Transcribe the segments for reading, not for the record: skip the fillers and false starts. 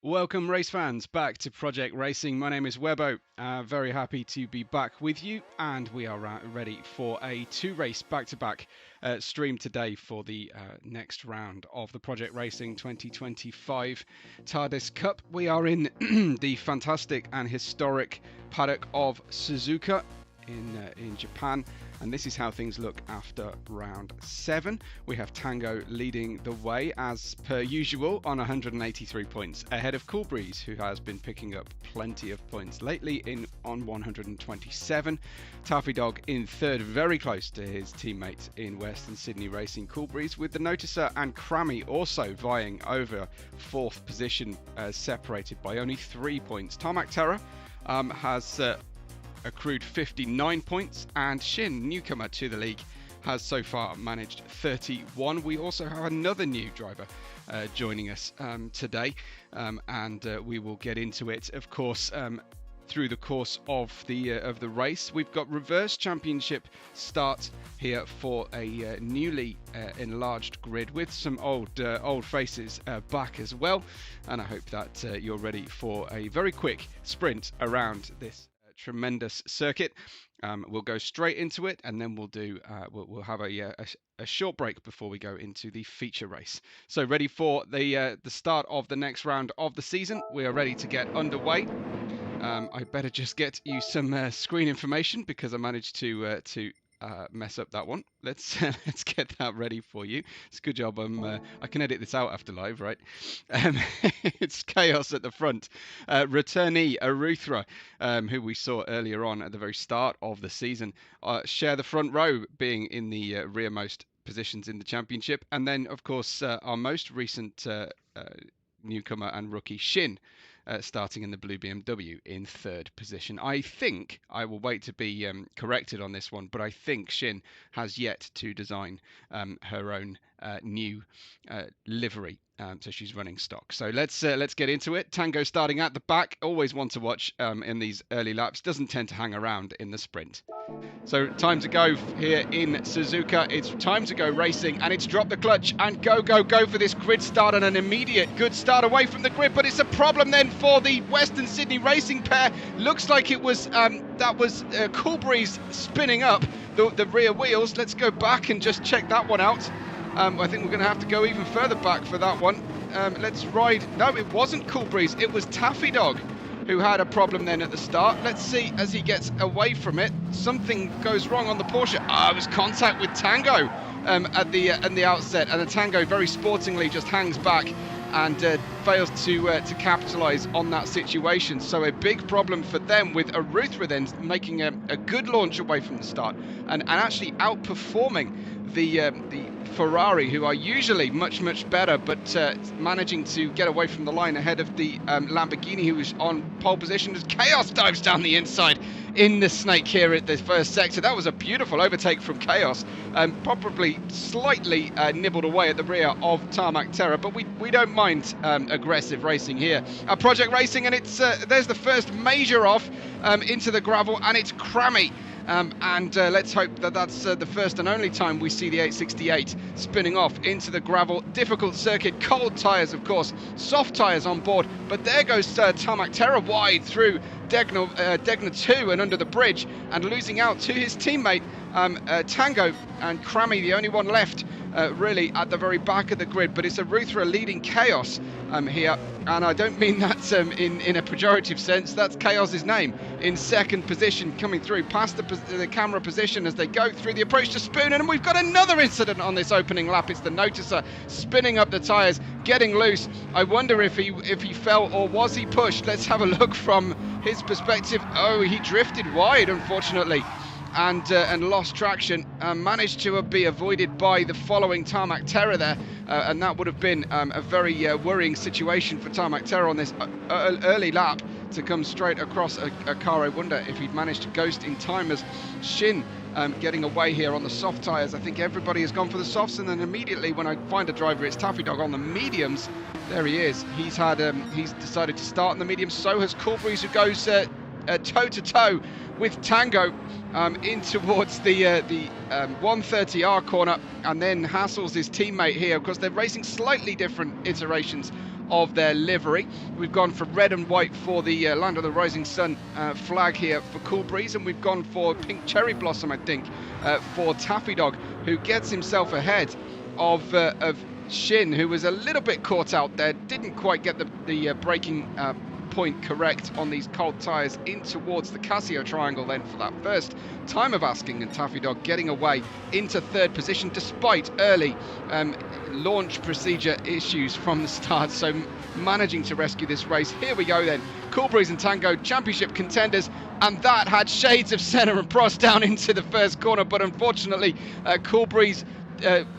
Welcome race fans back to Project Racing. My name is Webbo. Very happy to be back with you, and we are ready for a two-race back-to-back stream today for the next round of the Project Racing 2025 Tardis Cup. We are in the fantastic and historic paddock of Suzuka in Japan, and this is how things look after round 7. We have Tango leading the way as per usual on 183 points, ahead of Cool Breeze, who has been picking up plenty of points lately on 127. Taffy Dog in third, very close to his teammate in Western Sydney Racing, Cool Breeze, with the Noticer and Crammy also vying over fourth position, separated by only 3 points. Tarmac Terror has accrued 59 points, and Shin, newcomer to the league, has so far managed 31. We also have another new driver joining us today, and we will get into it, of course, through the course of the race. We've got reverse championship start here for a newly enlarged grid with some old faces back as well, and I hope that you're ready for a very quick sprint around this tremendous circuit. We'll go straight into it, and then we'll have a short break before we go into the feature race. So ready for the start of the next round of the season. We are ready to get underway. I better just get you some screen information because I managed to mess up that one. Let's get that ready for you. It's a good job. I can edit this out after live, right? It's chaos at the front. Returnee Aruthra, who we saw earlier on at the very start of the season, share the front row, being in the rearmost positions in the championship, and then of course our most recent newcomer and rookie Shin, starting in the blue BMW in third position. I think, I will wait to be corrected on this one, but I think Shin has yet to design her own new livery. So she's running stock. So let's get into it. Tango starting at the back. Always one to watch in these early laps. Doesn't tend to hang around in the sprint. So time to go here in Suzuka. It's time to go racing, and it's drop the clutch and go for this grid start, and an immediate good start away from the grid. But it's a problem then for the Western Sydney Racing pair. Looks like it was Cool Breeze spinning up the rear wheels. Let's go back and just check that one out. I think we're going to have to go even further back for that one. Let's ride. No, it wasn't Cool Breeze. It was Taffy Dog who had a problem then at the start. Let's see as he gets away from it. Something goes wrong on the Porsche. It was contact with Tango at the outset, and the Tango very sportingly just hangs back and fails to capitalise on that situation. So a big problem for them, with Aruthra then making a good launch away from the start and actually outperforming the Ferrari, who are usually much better, but managing to get away from the line ahead of the Lamborghini, who was on pole position as Chaos dives down the inside in the snake here at the first sector. That was a beautiful overtake from Chaos, probably slightly nibbled away at the rear of Tarmac Terror, but we don't mind aggressive racing here. Project Racing, and it's there's the first major off into the gravel, and it's Crammy. Let's hope that that's the first and only time we see the 868 spinning off into the gravel. Difficult circuit, cold tyres of course, soft tyres on board, but there goes Tarmac Terror wide through Degna 2 and under the bridge, and losing out to his teammate Tango, and Crammy the only one left really at the very back of the grid. But it's Aruthra leading Chaos here, and I don't mean that in a pejorative sense. That's Chaos's name, in second position, coming through past the camera position as they go through the approach to Spoon. And we've got another incident on this opening lap. It's the Noticer spinning up the tyres, getting loose. I wonder if he fell, or was he pushed. Let's have a look from his perspective. Oh, he drifted wide, unfortunately, and lost traction. Managed to be avoided by the following Tarmac Terror there, and that would have been a very worrying situation for Tarmac Terror on this early lap, to come straight across a car. I wonder if he'd managed to ghost in time, as Shin getting away here on the soft tyres. I think everybody has gone for the softs, and then immediately when I find a driver, it's Taffy Dog on the mediums. There he is. He's decided to start on the mediums. So has Cool Breeze, who goes toe-to-toe with Tango in towards the 130R corner, and then hassles his teammate here. Of course, they're racing slightly different iterations of their livery. We've gone for red and white for the Land of the Rising Sun flag here for Cool Breeze, and we've gone for pink cherry blossom, I think, for Taffy Dog, who gets himself ahead of Shin, who was a little bit caught out there, didn't quite get the braking point correct on these cold tyres in towards the Casio triangle then for that first time of asking, and Taffy Dog getting away into third position despite early launch procedure issues from the start, so managing to rescue this race. Here we go then, Cool Breeze and Tango championship contenders, and that had shades of Senna and Prost down into the first corner, but unfortunately Cool Breeze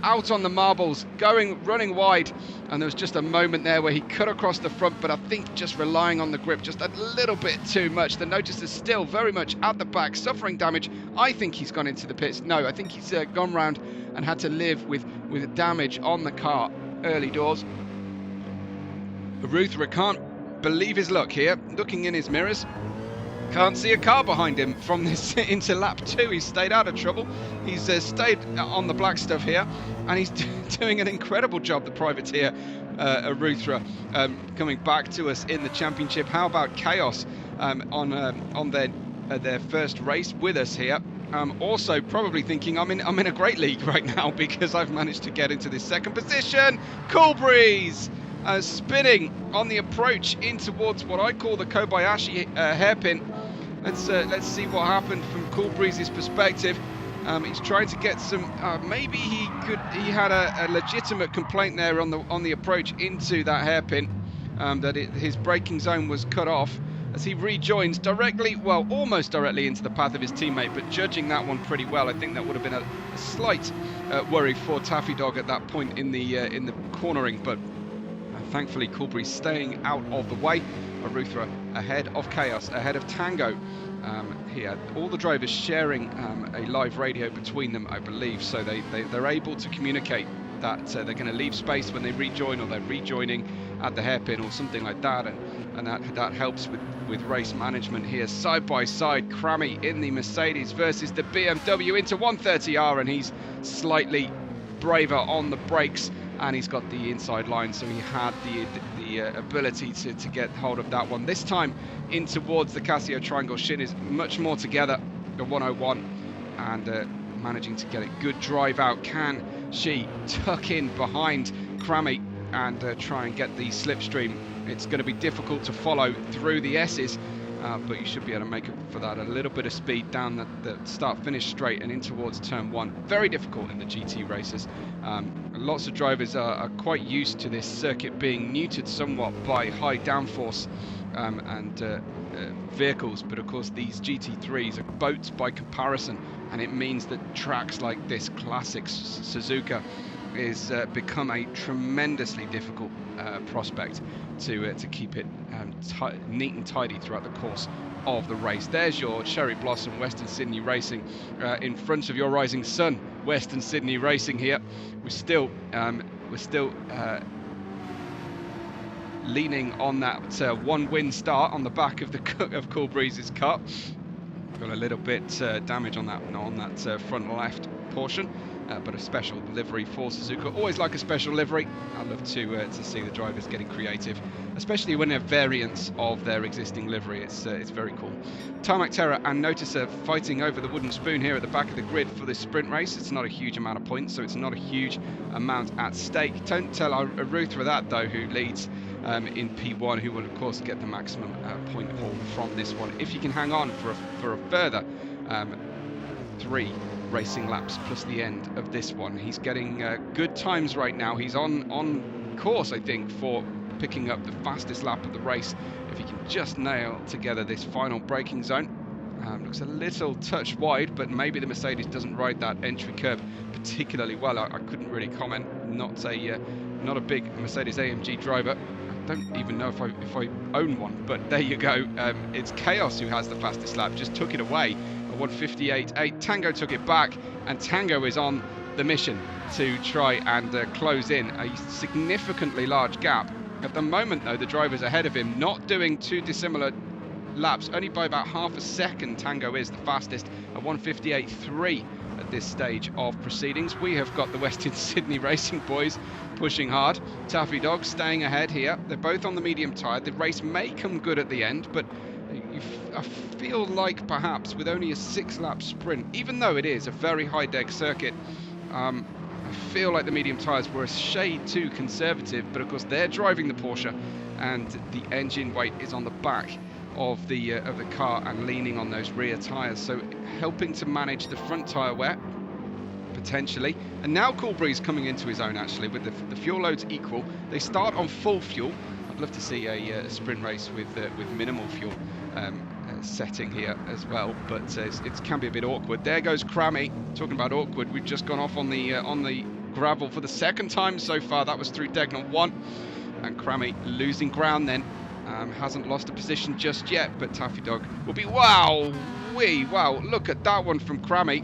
out on the marbles, running wide, and there was just a moment there where he cut across the front, but I think just relying on the grip just a little bit too much. The Notice is still very much at the back, suffering damage. I think he's gone into the pits. No, I think he's gone round and had to live with damage on the car early doors. Ruthra can't believe his luck here, looking in his mirrors. Can't see a car behind him from this into lap 2. He's stayed out of trouble. He's stayed on the black stuff here, and he's doing an incredible job, the privateer Ruthra, coming back to us in the championship. How about Chaos on their first race with us here? Also probably thinking I'm in a great league right now because I've managed to get into this second position. Cool Breeze spinning on the approach in towards what I call the Kobayashi hairpin. Let's see what happened from Cool Breeze's perspective. He's trying to get some. Maybe he had a legitimate complaint there on the approach into that hairpin, that his braking zone was cut off as he rejoins directly, well, almost directly into the path of his teammate, but judging that one pretty well. I think that would have been a slight worry for Taffy Dog at that point in the cornering, but thankfully Cool Breeze staying out of the way. Ruthra ahead of Chaos, ahead of Tango here. All the drivers sharing a live radio between them, I believe, so they're able to communicate that they're going to leave space when they rejoin, or they're rejoining at the hairpin or something like that, and that helps with race management here. Side by side, Crammy in the Mercedes versus the BMW into 130R, and he's slightly braver on the brakes, and he's got the inside line, so he had the ability to get hold of that one. This time in towards the Casio triangle, Shin is much more together, the 101, and managing to get a good drive out. Can she tuck in behind Crammy and try and get the slipstream? It's going to be difficult to follow through the S's, but you should be able to make up for that. A little bit of speed down the start-finish straight and in towards turn 1. Very difficult in the GT races. Lots of drivers are quite used to this circuit being neutered somewhat by high downforce and vehicles, but of course these GT3s are boats by comparison, and it means that tracks like this classic Suzuka is become a tremendously difficult prospect to keep it neat and tidy throughout the course of the race. There's your Cherry Blossom Western Sydney Racing in front of your Rising Sun Western Sydney Racing here. We're still leaning on that one win start on the back of Cool Breeze's car. Got a little bit damage on that front left portion, but a special livery for Suzuka. Always like a special livery. I love to see the drivers getting creative, especially when they're variants of their existing livery. It's very cool. Tarmac Terror and Noticer fighting over the wooden spoon here at the back of the grid for this sprint race. It's not a huge amount of points, so it's not a huge amount at stake. Don't tell Ruthra that though, who leads in P1, who will of course get the maximum point haul from this one if he can hang on for a further 3 racing laps plus the end of this one. He's getting good times right now. He's on course, I think, for picking up the fastest lap of the race if he can just nail together this final braking zone. Looks a little touch wide, but maybe the Mercedes doesn't ride that entry curve particularly well. I couldn't really comment. Not a big Mercedes AMG driver. I don't even know if I own one, but there you go. It's Chaos who has the fastest lap, just took it away. 158.8. Tango took it back, and Tango is on the mission to try and close in a significantly large gap. At the moment though, the drivers ahead of him not doing too dissimilar laps, only by about half a second. Tango is the fastest at 158.3 at this stage of proceedings. We have got the Western Sydney Racing boys pushing hard. Taffy Dog staying ahead here. They're both on the medium tyre. The race may come good at the end, but I feel like perhaps with only a 6-lap sprint, even though it is a very high deck circuit, I feel like the medium tyres were a shade too conservative, but of course they're driving the Porsche and the engine weight is on the back of the car and leaning on those rear tyres, so helping to manage the front tyre wear potentially. And now Coolbrie's coming into his own actually with the fuel loads equal. They start on full fuel. I'd love to see a sprint race with minimal fuel setting here as well, but it can be a bit awkward. There goes Crammy. Talking about awkward, we've just gone off on the gravel for the second time so far. That was through Degnant 1, and Crammy losing ground then. Hasn't lost a position just yet, but Taffy Dog will be... Wow! Look at that one from Crammy.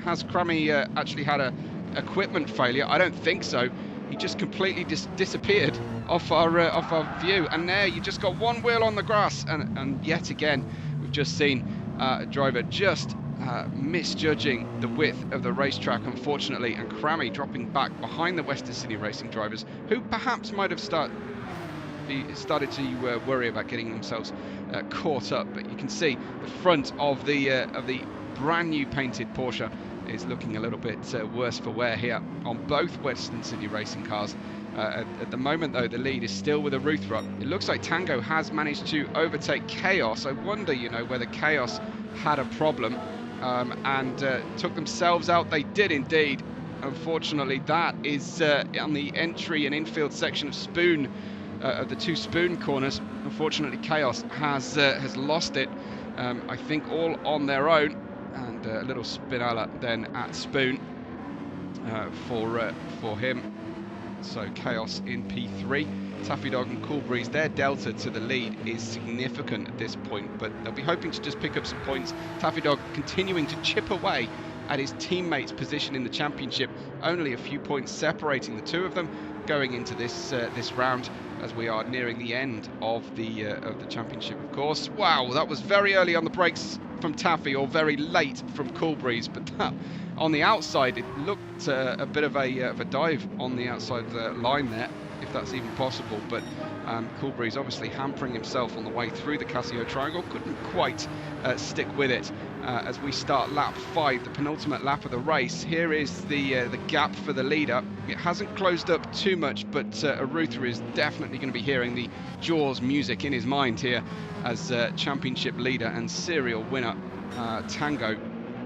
Has Crammy actually had a equipment failure? I don't think so. He just completely disappeared off our view, and there you just got one wheel on the grass, and yet again we've just seen a driver just misjudging the width of the racetrack, unfortunately, and Crammy dropping back behind the Western Sydney Racing drivers, who perhaps might have started to worry about getting themselves caught up. But you can see the front of the brand new painted Porsche is looking a little bit worse for wear here on both Western Sydney Racing cars. At the moment though, the lead is still with Aruthra. It looks like Tango has managed to overtake Chaos. I wonder, whether Chaos had a problem and took themselves out. They did indeed. Unfortunately, that is on the entry and infield section of Spoon, of the two Spoon corners. Unfortunately, Chaos has lost it. I think all on their own, and a little spinella then at Spoon for him. So Chaos in P3. Taffy Dog and Coolbreeze, their delta to the lead is significant at this point, but they'll be hoping to just pick up some points. Taffy Dog continuing to chip away at his teammate's position in the championship, only a few points separating the two of them going into this round, as we are nearing the end of the championship, of course. Wow, that was very early on the brakes from Taffy, or very late from Coolbreeze, but that, on the outside, it looked a bit of a dive on the outside line there, if that's even possible. But Coolbreeze obviously hampering himself on the way through the Casio Triangle, couldn't quite stick with it as we start lap 5, the penultimate lap of the race. Here is the gap for the leader. It hasn't closed up too much, but Aruthra is definitely going to be hearing the Jaws music in his mind here as championship leader and serial winner. Tango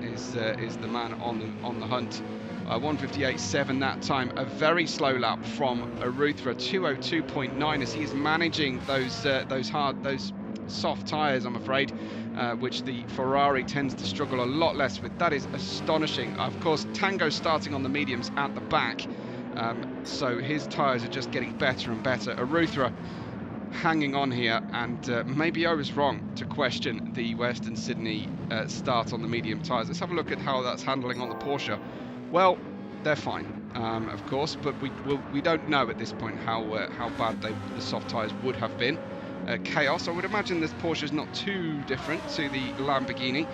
is the man on the hunt. 1:58.7 that time. A very slow lap from Aruthra, 2:02.9, as he is managing those soft tyres, I'm afraid, which the Ferrari tends to struggle a lot less with. That is astonishing. Of course, Tango starting on the mediums at the back, so his tyres are just getting better and better. Aruthra hanging on here, and maybe I was wrong to question the Western Sydney start on the medium tyres. Let's have a look at how that's handling on the Porsche. Well, they're fine, of course, but we don't know at this point how bad the soft tyres would have been. Chaos, I would imagine this Porsche is not too different to the Lamborghini,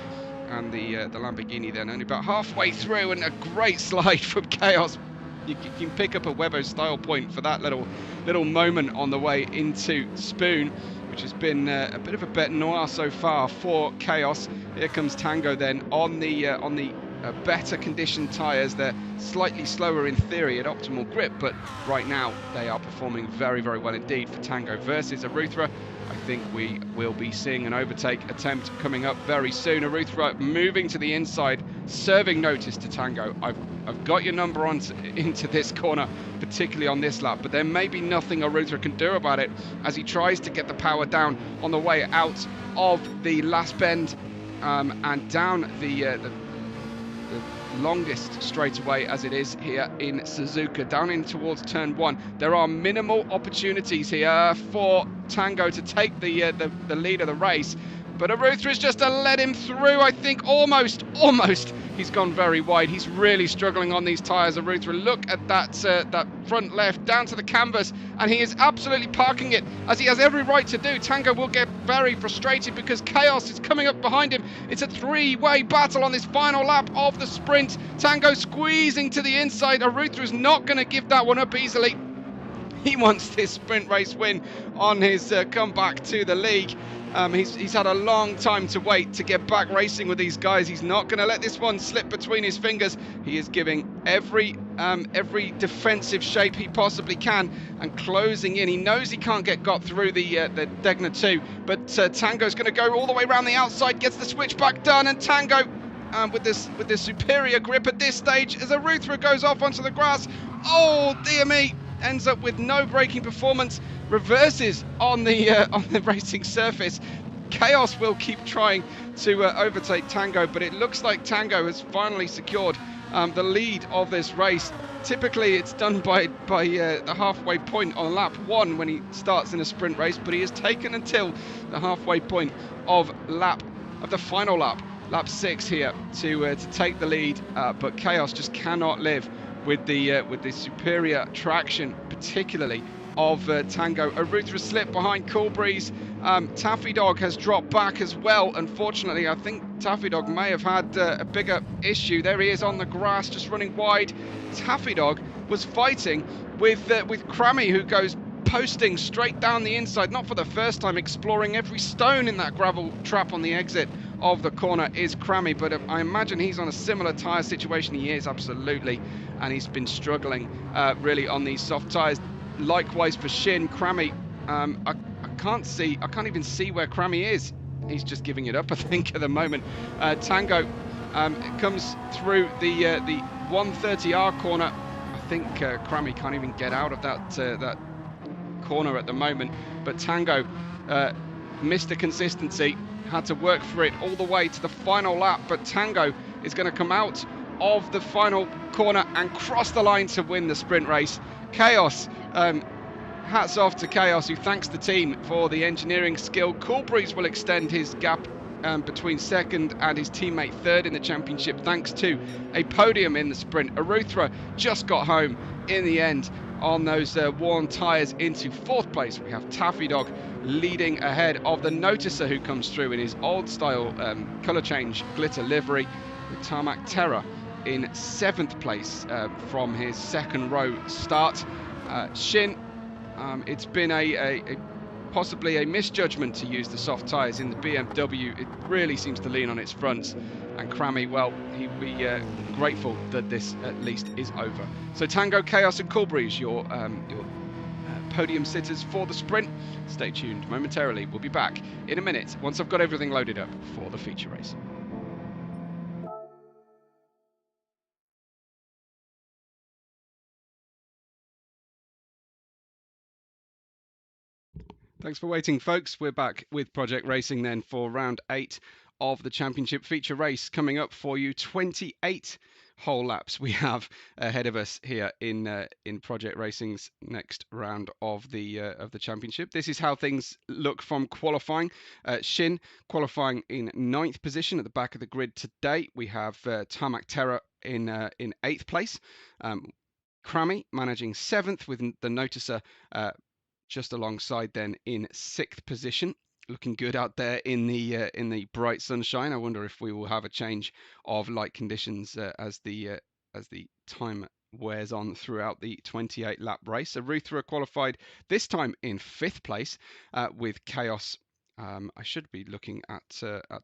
and the Lamborghini then only about halfway through, and a great slide from Chaos. You can pick up a Webbo style point for that little moment on the way into Spoon, which has been a bit of a bête noire so far for Chaos. Here comes Tango then on the better conditioned tyres. They're slightly slower in theory at optimal grip, but right now they are performing very, very well indeed for Tango versus Aruthra. I think we will be seeing an overtake attempt coming up very soon. Aruthra moving to the inside, serving notice to Tango. I've got your number on into this corner, particularly on this lap, but there may be nothing Aruthra can do about it as he tries to get the power down on the way out of the last bend and down the longest straightaway as it is here in Suzuka, down in towards turn 1. There are minimal opportunities here for Tango to take the lead of the race, but Arutha's just let him through, I think, almost. He's gone very wide. He's really struggling on these tyres, Arutha. Look at that front left down to the canvas, and he is absolutely parking it, as he has every right to do. Tango will get very frustrated because Chaos is coming up behind him. It's a three-way battle on this final lap of the sprint. Tango squeezing to the inside. Arutha is not going to give that one up easily. He wants this sprint race win on his comeback to the league. He's had a long time to wait to get back racing with these guys. He's not going to let this one slip between his fingers. He is giving every defensive shape he possibly can and closing in. He knows he can't get got through the Degner 2, but Tango's going to go all the way around the outside, gets the switchback done, and Tango with this superior grip at this stage as Arutha goes off onto the grass. Oh dear me! Ends up with no braking performance, reverses on the racing surface. Chaos will keep trying to overtake Tango, but it looks like Tango has finally secured the lead of this race. Typically it's done by the halfway point on lap 1 when he starts in a sprint race, but he has taken until the halfway point of the final lap 6 here to take the lead, but Chaos just cannot live with the superior traction, particularly of Tango. Arutha slipped behind Cool Breeze. Taffy Dog has dropped back as well. Unfortunately, I think Taffy Dog may have had a bigger issue. There he is on the grass, just running wide. Taffy Dog was fighting with Crammy, who goes posting straight down the inside, not for the first time, exploring every stone in that gravel trap on the exit of the corner is Crammy, but I imagine he's on a similar tyre situation. He is, absolutely, and he's been struggling really on these soft tyres. Likewise for Shin. Crammy, I can't even see where Crammy is. He's just giving it up, I think, at the moment. Tango comes through the 130R corner. I think Crammy can't even get out of that corner at the moment, but Tango missed the consistency, had to work for it all the way to the final lap, but Tango is going to come out of the final corner and cross the line to win the sprint race. Chaos, hats off to Chaos, who thanks the team for the engineering skill. Cool Breeze will extend his gap between second and his teammate third in the championship thanks to a podium in the sprint. Arutha just got home in the end on those worn tyres into fourth place. We have Taffy Dog leading ahead of the Noticer, who comes through in his old style colour change glitter livery, with Tarmac Terror in seventh place from his second row start. Shin, it's been possibly a misjudgment to use the soft tyres in the BMW. It really seems to lean on its fronts, and Crammy, well, he'll be grateful that this at least is over. So Tango, Chaos and Cool Breeze, your podium sitters for the sprint. Stay tuned momentarily. We'll be back in a minute once I've got everything loaded up for the feature race. Thanks for waiting, folks. We're back with Project Racing then for round 8 of the championship feature race. Coming up for you, 28 whole laps we have ahead of us here in Project Racing's next round of the championship. This is how things look from qualifying. Shin qualifying in 9th position at the back of the grid today. We have Tarmac Terror in 8th place. Crammy managing 7th with the Noticer just alongside then in 6th position. Looking good out there in the bright sunshine. I wonder if we will have a change of light conditions as the time wears on throughout the 28 lap race. Arutha qualified this time in 5th place with Chaos. I should be looking at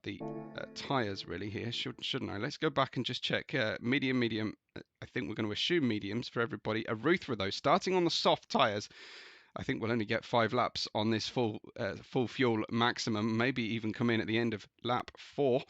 the tyres really here, shouldn't I? Let's go back and just check medium. I think we're going to assume mediums for everybody. Arutha though, starting on the soft tyres. I think we'll only get 5 laps on this full fuel maximum, maybe even come in at the end of lap 4.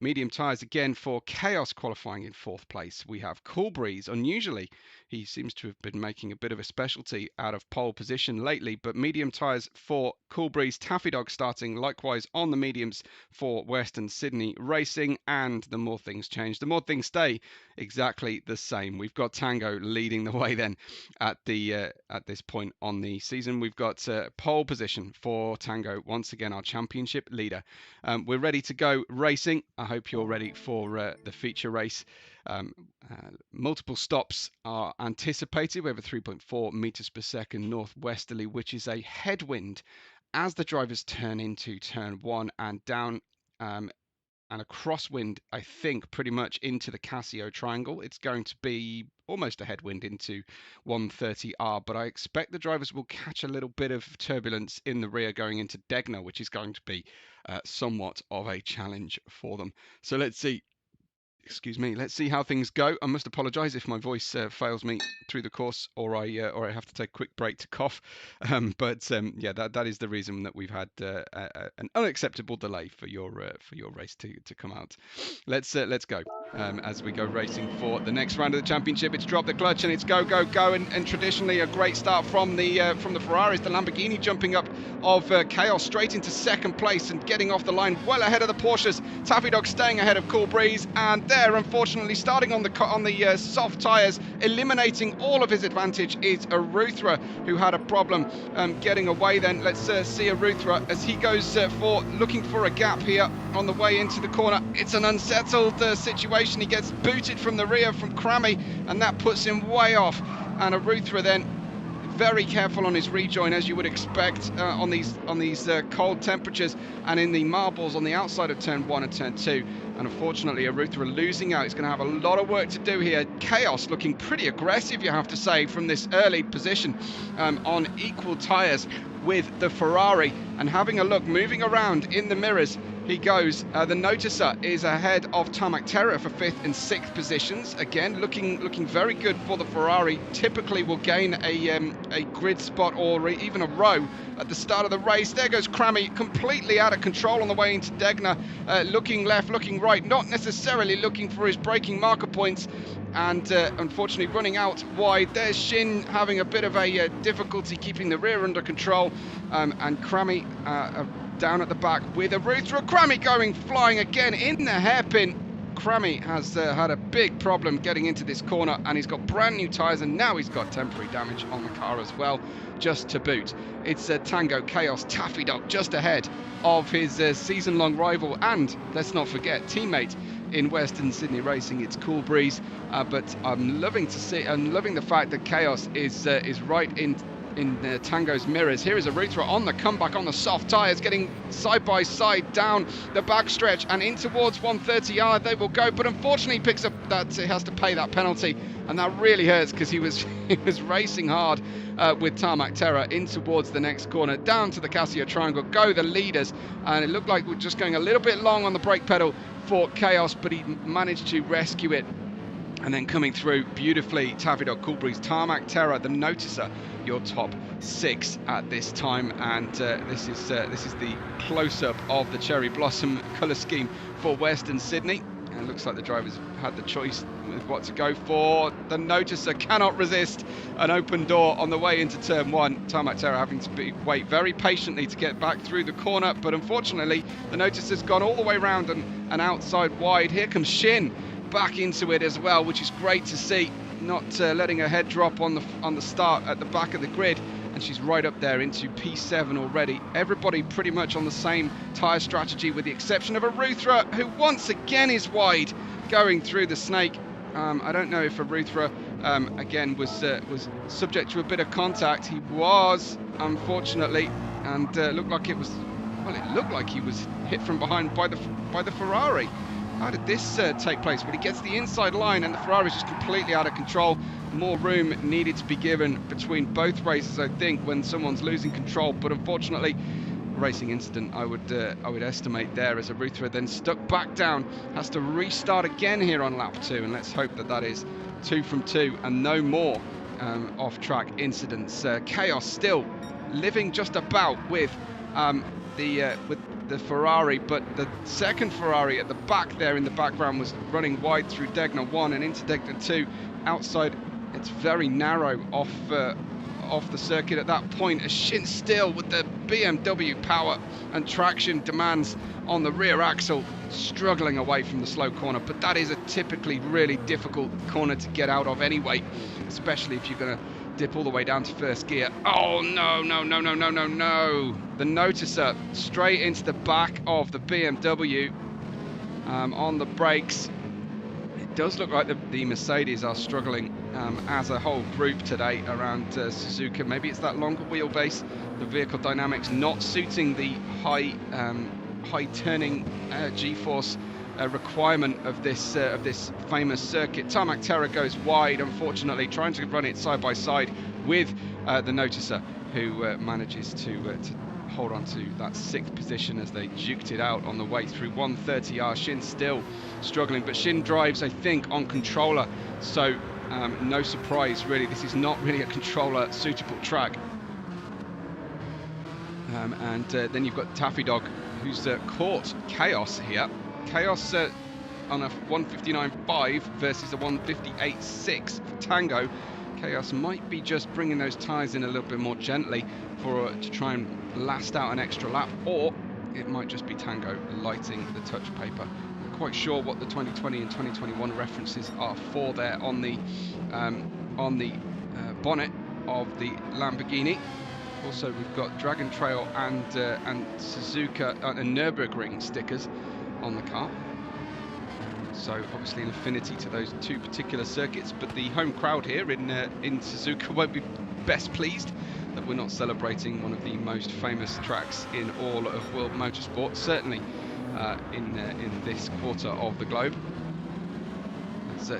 Medium tyres again for Chaos qualifying in 4th place. We have Cool Breeze. Unusually, he seems to have been making a bit of a specialty out of pole position lately, but medium tyres for Cool Breeze. Taffy Dog starting likewise on the mediums for Western Sydney Racing, and the more things change, the more things stay exactly the same. We've got Tango leading the way then at this point on the season. We've got pole position for Tango, once again our championship leader. We're ready to go racing. I hope you're ready for the feature race. Multiple stops are anticipated. We have a 3.4 meters per second northwesterly, which is a headwind as the drivers turn into turn 1 and down, and a crosswind, I think, pretty much into the Casio triangle. It's going to be almost a headwind into 130R, but I expect the drivers will catch a little bit of turbulence in the rear going into Degner, which is going to be somewhat of a challenge for them. So let's see. Excuse me. Let's see how things go. I must apologise if my voice fails me through the course, or I have to take a quick break to cough. Yeah, that is the reason that we've had an unacceptable delay for your race to come out. Let's go as we go racing for the next round of the championship. It's drop the clutch and it's go, and traditionally a great start from the Ferraris. The Lamborghini jumping up of Chaos straight into 2nd place and getting off the line well ahead of the Porsches. Taffy Dog staying ahead of Cool Breeze, and there, unfortunately, starting on the soft tyres, eliminating all of his advantage is Aruthra, who had a problem getting away. Then let's see Aruthra as he goes looking for a gap here on the way into the corner. It's an unsettled situation. He gets booted from the rear from Crammy, and that puts him way off. And Aruthra then very careful on his rejoin, as you would expect on these cold temperatures and in the marbles on the outside of turn 1 and turn 2. And unfortunately, Aruthra losing out. He's going to have a lot of work to do here. Chaos looking pretty aggressive, you have to say, from this early position on equal tyres with the Ferrari. And having a look, moving around in the mirrors, he goes. The Noticer is ahead of Tarmac Terror for 5th and 6th positions. Again, looking very good for the Ferrari. Typically will gain a grid spot or even a row at the start of the race. There goes Crammy, completely out of control on the way into Degner. Looking left, looking right, not necessarily looking for his braking marker points. And unfortunately running out wide. There's Shin having a bit of a difficulty keeping the rear under control. And Crammy down at the back with Aruthra. Crammy going flying again in the hairpin. Crammy has had a big problem getting into this corner, and he's got brand new tyres, and now he's got temporary damage on the car as well, just to boot. It's Tango Chaos Taffy Dog just ahead of his season-long rival, and let's not forget, teammate in Western Sydney Racing. It's Cool Breeze, but I'm loving the fact that Chaos is right in Tango's mirrors. Here is Aruthra on the comeback on the soft tyres, getting side by side down the backstretch and in towards 130R they will go, but unfortunately picks up that he has to pay that penalty, and that really hurts because he was racing hard with Tarmac Terror in towards the next corner, down to the Casio triangle go the leaders, and it looked like we're just going a little bit long on the brake pedal for Chaos, but he managed to rescue it. And then coming through beautifully, Taffy Dog, Cool Breeze, Tarmac Terror, the Noticer, your top 6 at this time. And this is the close-up of the cherry blossom colour scheme for Western Sydney. And it looks like the drivers have had the choice with what to go for. The Noticer cannot resist an open door on the way into turn 1. Tarmac Terror having to wait very patiently to get back through the corner, but unfortunately the Noticer's gone all the way round and outside wide. Here comes Shin back into it as well, which is great to see, not letting her head drop on the start at the back of the grid, and she's right up there into P7 already. Everybody pretty much on the same tyre strategy with the exception of Aruthra, who once again is wide going through the snake. I don't know if Aruthra again was subject to a bit of contact. He was, unfortunately, and looked like he was hit from behind by the Ferrari. How did this take place? Well, he gets the inside line and the Ferrari's just completely out of control. More room needed to be given between both races, I think, when someone's losing control. But unfortunately, racing incident, I would estimate there, as Aruthra then stuck back down, has to restart again here on lap 2. And let's hope that is 2 from 2 and no more off-track incidents. Chaos still living just about with the Ferrari, but the second Ferrari at the back there in the background was running wide through Degner 1 and into Degner 2. Outside, it's very narrow off the circuit at that point, as Shin still with the BMW power and traction demands on the rear axle, struggling away from the slow corner. But that is a typically really difficult corner to get out of anyway, especially if you're going to dip all the way down to first gear. Oh no, no, no, no, no, no, no. The noticer straight into the back of the BMW on the brakes. It does look like the Mercedes are struggling as a whole group today around Suzuka. Maybe it's that longer wheelbase, the vehicle dynamics not suiting the high turning G-force requirement of this famous circuit. Tarmac Terror goes wide, unfortunately, trying to run it side by side with the noticer, who manages to hold on to that 6th position as they duked it out on the way through 130R. Shin still struggling, but Shin drives, I think, on controller, so no surprise really. This is not really a controller suitable track. And then you've got Taffy Dog, who's caught Chaos here. Chaos on a 159.5 versus a 158.6 for Tango. Chaos might be just bringing those tyres in a little bit more gently to try and last out an extra lap, or it might just be Tango lighting the touch paper. I'm not quite sure what the 2020 and 2021 references are for there on the bonnet of the Lamborghini. Also, we've got Dragon Trail and Suzuka and Nürburgring stickers on the car. So obviously an affinity to those two particular circuits, but the home crowd here in Suzuka won't be best pleased that we're not celebrating one of the most famous tracks in all of world motorsport, certainly in this quarter of the globe.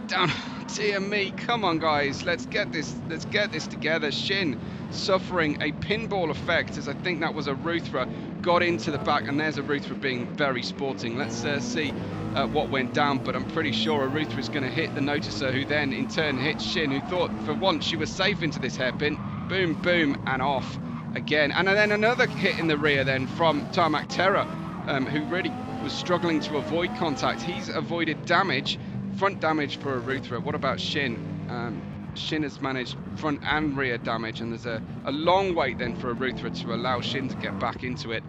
Down, dear me, come on guys, let's get this together. Shin suffering a pinball effect, as I think that was a Ruthra got into the back, and there's a Ruthra being very sporting. Let's see what went down, but I'm pretty sure a Ruthra is going to hit the noticer, who then in turn hits Shin, who thought for once she was safe into this hairpin. Boom, boom, and off again. And then another hit in the rear then from Tarmac Terror, who really was struggling to avoid contact. He's avoided damage, front damage for a Ruthra. What about Shin? Shin has managed front and rear damage, and there's a long wait then for a Ruthra to allow Shin to get back into it.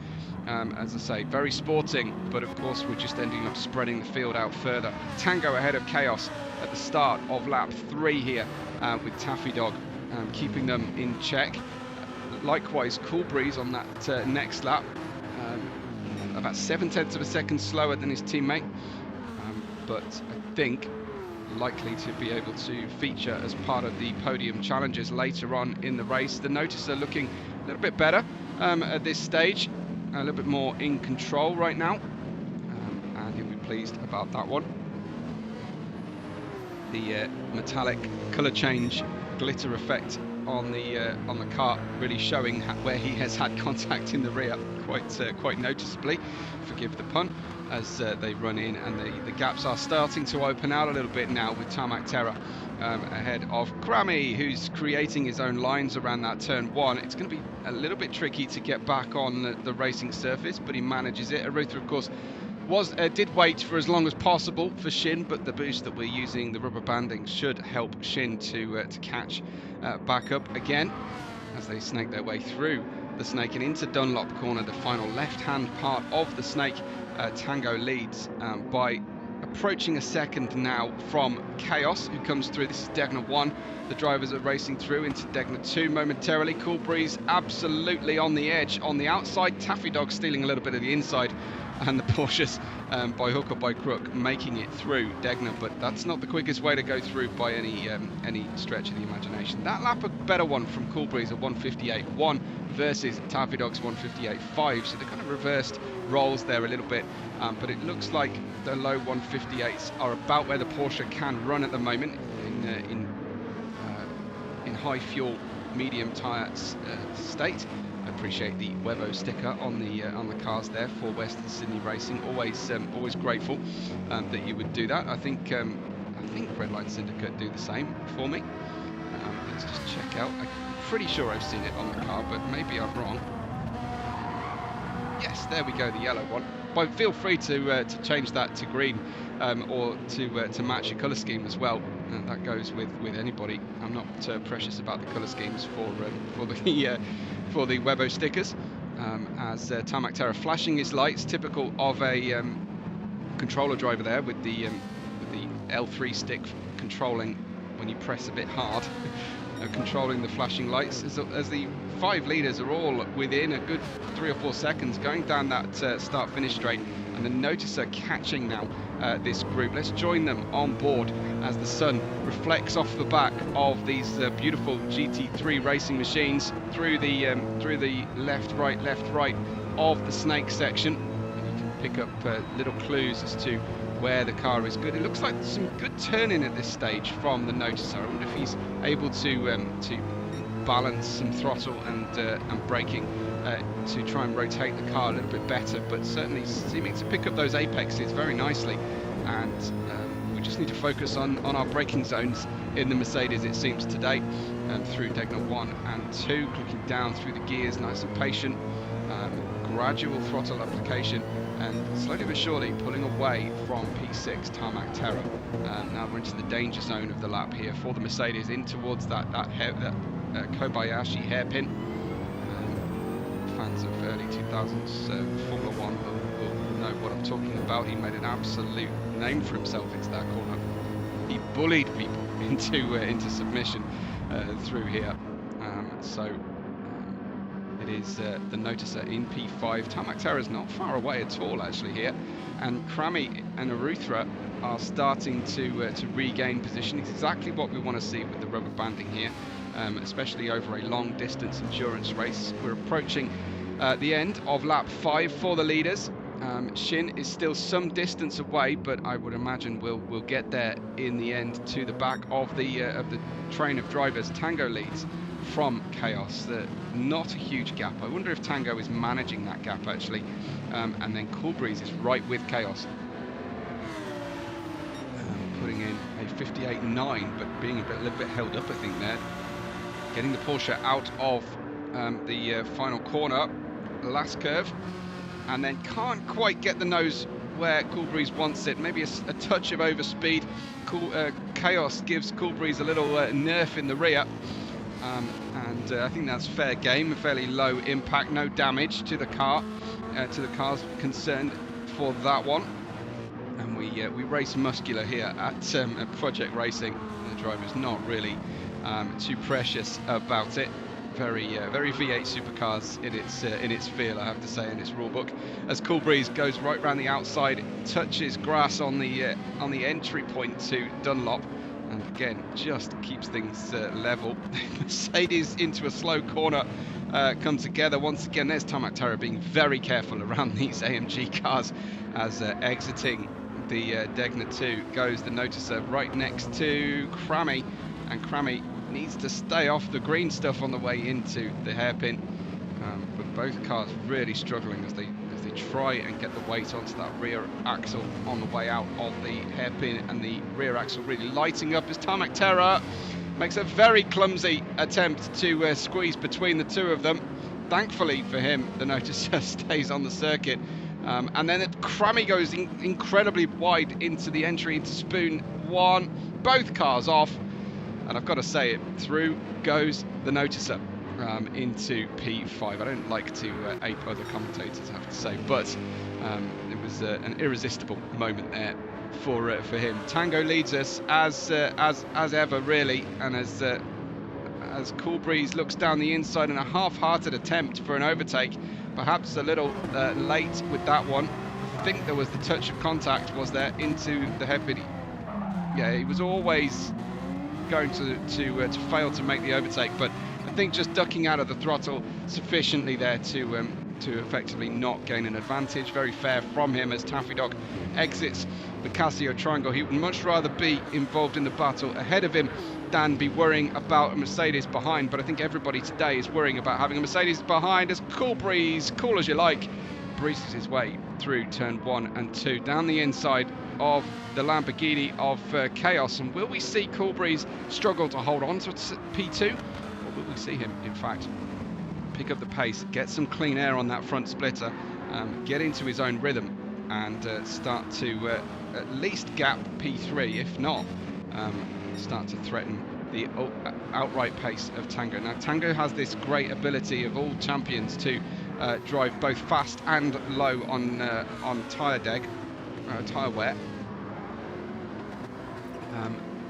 As I say, very sporting, but of course we're just ending up spreading the field out further. Tango ahead of Chaos at the start of lap 3 here, with Taffy Dog keeping them in check. Likewise, Cool Breeze on that next lap, about 0.7 of a second slower than his teammate, but I think likely to be able to feature as part of the podium challenges later on in the race. The noticer looking a little bit better at this stage, a little bit more in control right now, and he'll be pleased about that one. The metallic colour change, glitter effect on the car really showing where he has had contact in the rear quite noticeably, forgive the pun, as they run in, and the gaps are starting to open out a little bit now with Tarmac Terror ahead of Krammy, who's creating his own lines around that turn 1. It's going to be a little bit tricky to get back on the racing surface, but he manages it. Arutha, of course, did wait for as long as possible for Shin, but the boost that we're using, the rubber banding, should help Shin to catch back up again as they snake their way through the snake and into Dunlop corner, the final left-hand part of the snake. Tango leads by approaching a second now from Chaos, who comes through. This is Degner 1. The drivers are racing through into Degner 2 momentarily. Cool Breeze absolutely on the edge on the outside. Taffy Dog stealing a little bit of the inside, and the Porsches by hook or by crook making it through Degner, but that's not the quickest way to go through by any stretch of the imagination. That lap a better one from Cool Breeze, a 158.1 versus Taffy Dog's 158.5, so they kind of reversed roles there a little bit, but it looks like the low 158s are about where the Porsche can run at the moment in high fuel medium tyre state. I appreciate the Webbo sticker on the cars there for Western Sydney Racing. Always grateful that you would do that. I think Redline Syndicate do the same for me. Let's just check out. I'm pretty sure I've seen it on the car, but maybe I'm wrong. Yes, there we go, the yellow one. But feel free to change that to green or to match your colour scheme as well. And that goes with anybody. I'm not precious about the colour schemes for the Webbo stickers. As Tarmac Terror flashing his lights, typical of a controller driver there with the L3 stick controlling when you press a bit hard, controlling the flashing lights as the 5 leaders are all within a good 3 or 4 seconds going down that start-finish straight, and the noticer catching now this group. Let's join them on board as the sun reflects off the back of these beautiful GT3 racing machines through the left right of the snake section. And you can pick up little clues as to where the car is good. It looks like some good turning at this stage from the noticer. I wonder if he's able to balance some throttle and braking to try and rotate the car a little bit better, but certainly seeming to pick up those apexes very nicely. And we just need to focus on our braking zones in the Mercedes, it seems, today, through Degner 1 and 2, clicking down through the gears, nice and patient, gradual throttle application, and slowly but surely pulling away from P6 Tarmac Terror. Now we're into the danger zone of the lap here for the Mercedes, in towards that Kobayashi hairpin. Fans of early 2000s Formula 1 will know what I'm talking about. He made an absolute name for himself into that corner. He bullied people into submission through here. It is the noticer in P5. Tarmac Terror is not far away at all actually here, and Cramy and Aruthra are starting to regain position. It's exactly what we want to see with the rubber banding here, especially over a long distance endurance race. We're approaching the end of lap 5 for the leaders. Shin is still some distance away, but I would imagine we'll get there in the end to the back of the train of drivers. Tango leads from Chaos, not a huge gap. I wonder if Tango is managing that gap actually, and then Cool Breeze is right with Chaos, putting in a 58.9, but being a little bit held up I think there, getting the Porsche out of the final corner, last curve, and then can't quite get the nose where Cool Breeze wants it. Maybe a touch of overspeed. Chaos gives Cool Breeze a little nerf in the rear. And I think that's fair game, a fairly low impact, no damage to the car, to the cars concerned for that one. And we race muscular here at Project Racing. The driver's not really too precious about it. Very V8 supercars in its feel, I have to say, in its rulebook. As Cool Breeze goes right round the outside, touches grass on the entry point to Dunlop. And again, just keeps things level. Mercedes into a slow corner come together. Once again, there's Tarmac Terror being very careful around these AMG cars as exiting the Degner 2 goes the noticer right next to Cramy. And Cramy needs to stay off the green stuff on the way into the hairpin. But both cars really struggling as they try and get the weight onto that rear axle on the way out of the hairpin, and the rear axle really lighting up as Tarmac Terror makes a very clumsy attempt to squeeze between the two of them. Thankfully for him, the noticer stays on the circuit, and then Cramy goes incredibly wide into the entry into Spoon 1, both cars off, and I've got to say it, through goes the noticer. Into P5. I don't like to ape other commentators, I have to say, but it was an irresistible moment there for him. Tango leads us as ever, really, and as Cool Breeze looks down the inside in a half-hearted attempt for an overtake, perhaps a little late with that one. I think there was the touch of contact, was there, into the hairpin. Yeah, he was always going to fail to make the overtake, but I think just ducking out of the throttle sufficiently there to effectively not gain an advantage. Very fair from him as Taffy Dog exits the Casio Triangle. He would much rather be involved in the battle ahead of him than be worrying about a Mercedes behind, but I think everybody today is worrying about having a Mercedes behind as Cool Breeze, cool as you like, breezes his way through turn 1 and 2 down the inside of the Lamborghini of Chaos. And will we see Cool Breeze struggle to hold on to P2? Or will we see him, in fact, pick up the pace, get some clean air on that front splitter, get into his own rhythm and start to at least gap P3, if not start to threaten the outright pace of Tango. Now Tango has this great ability of all champions to drive both fast and low on tyre wear.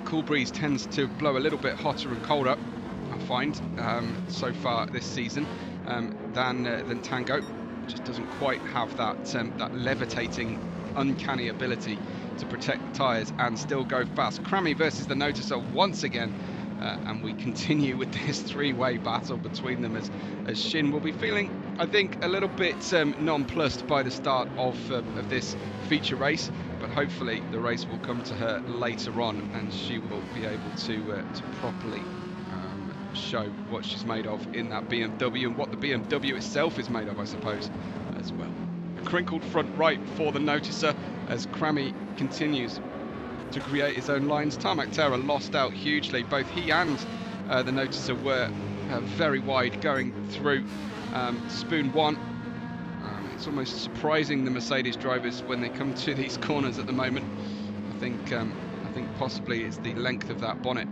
Cool breeze tends to blow a little bit hotter and colder, I find, so far this season than Tango. Just doesn't quite have that that levitating, uncanny ability to protect the tyres and still go fast. Crammy versus the Noticer once again, and we continue with this three-way battle between them as Shin will be feeling, I think, a little bit nonplussed by the start of this feature race, but hopefully the race will come to her later on and she will be able to properly show what she's made of in that BMW and what the BMW itself is made of, I suppose, as well. A crinkled front right for the Noticer as Crammy continues to create his own lines. Tarmac Terror lost out hugely. Both he and the Noticer were very wide going through Spoon 1. It's almost surprising the Mercedes drivers when they come to these corners at the moment. I think possibly it's the length of that bonnet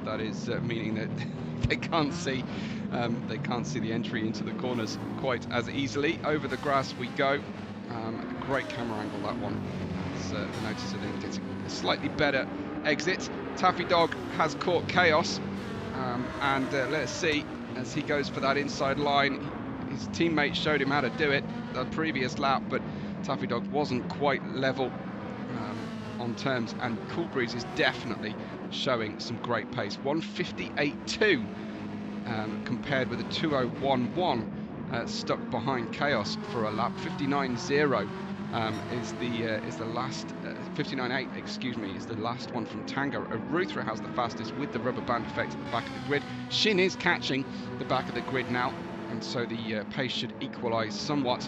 that is meaning that they can't see the entry into the corners quite as easily. Over the grass we go. A great camera angle, that one. The Noticer then gets a slightly better exit. Taffy Dog has caught Chaos, and let's see as he goes for that inside line. His teammate showed him how to do it the previous lap, but Taffy Dog wasn't quite level on terms, and Cool Breeze is definitely showing some great pace. 1:58.2 compared with a 2:01.1 stuck behind Chaos for a lap. 59.0 is the last 59.8, excuse me, is the last one from Tango. Aruthra has the fastest with the rubber band effect at the back of the grid. Shin is catching the back of the grid now, and so the pace should equalise somewhat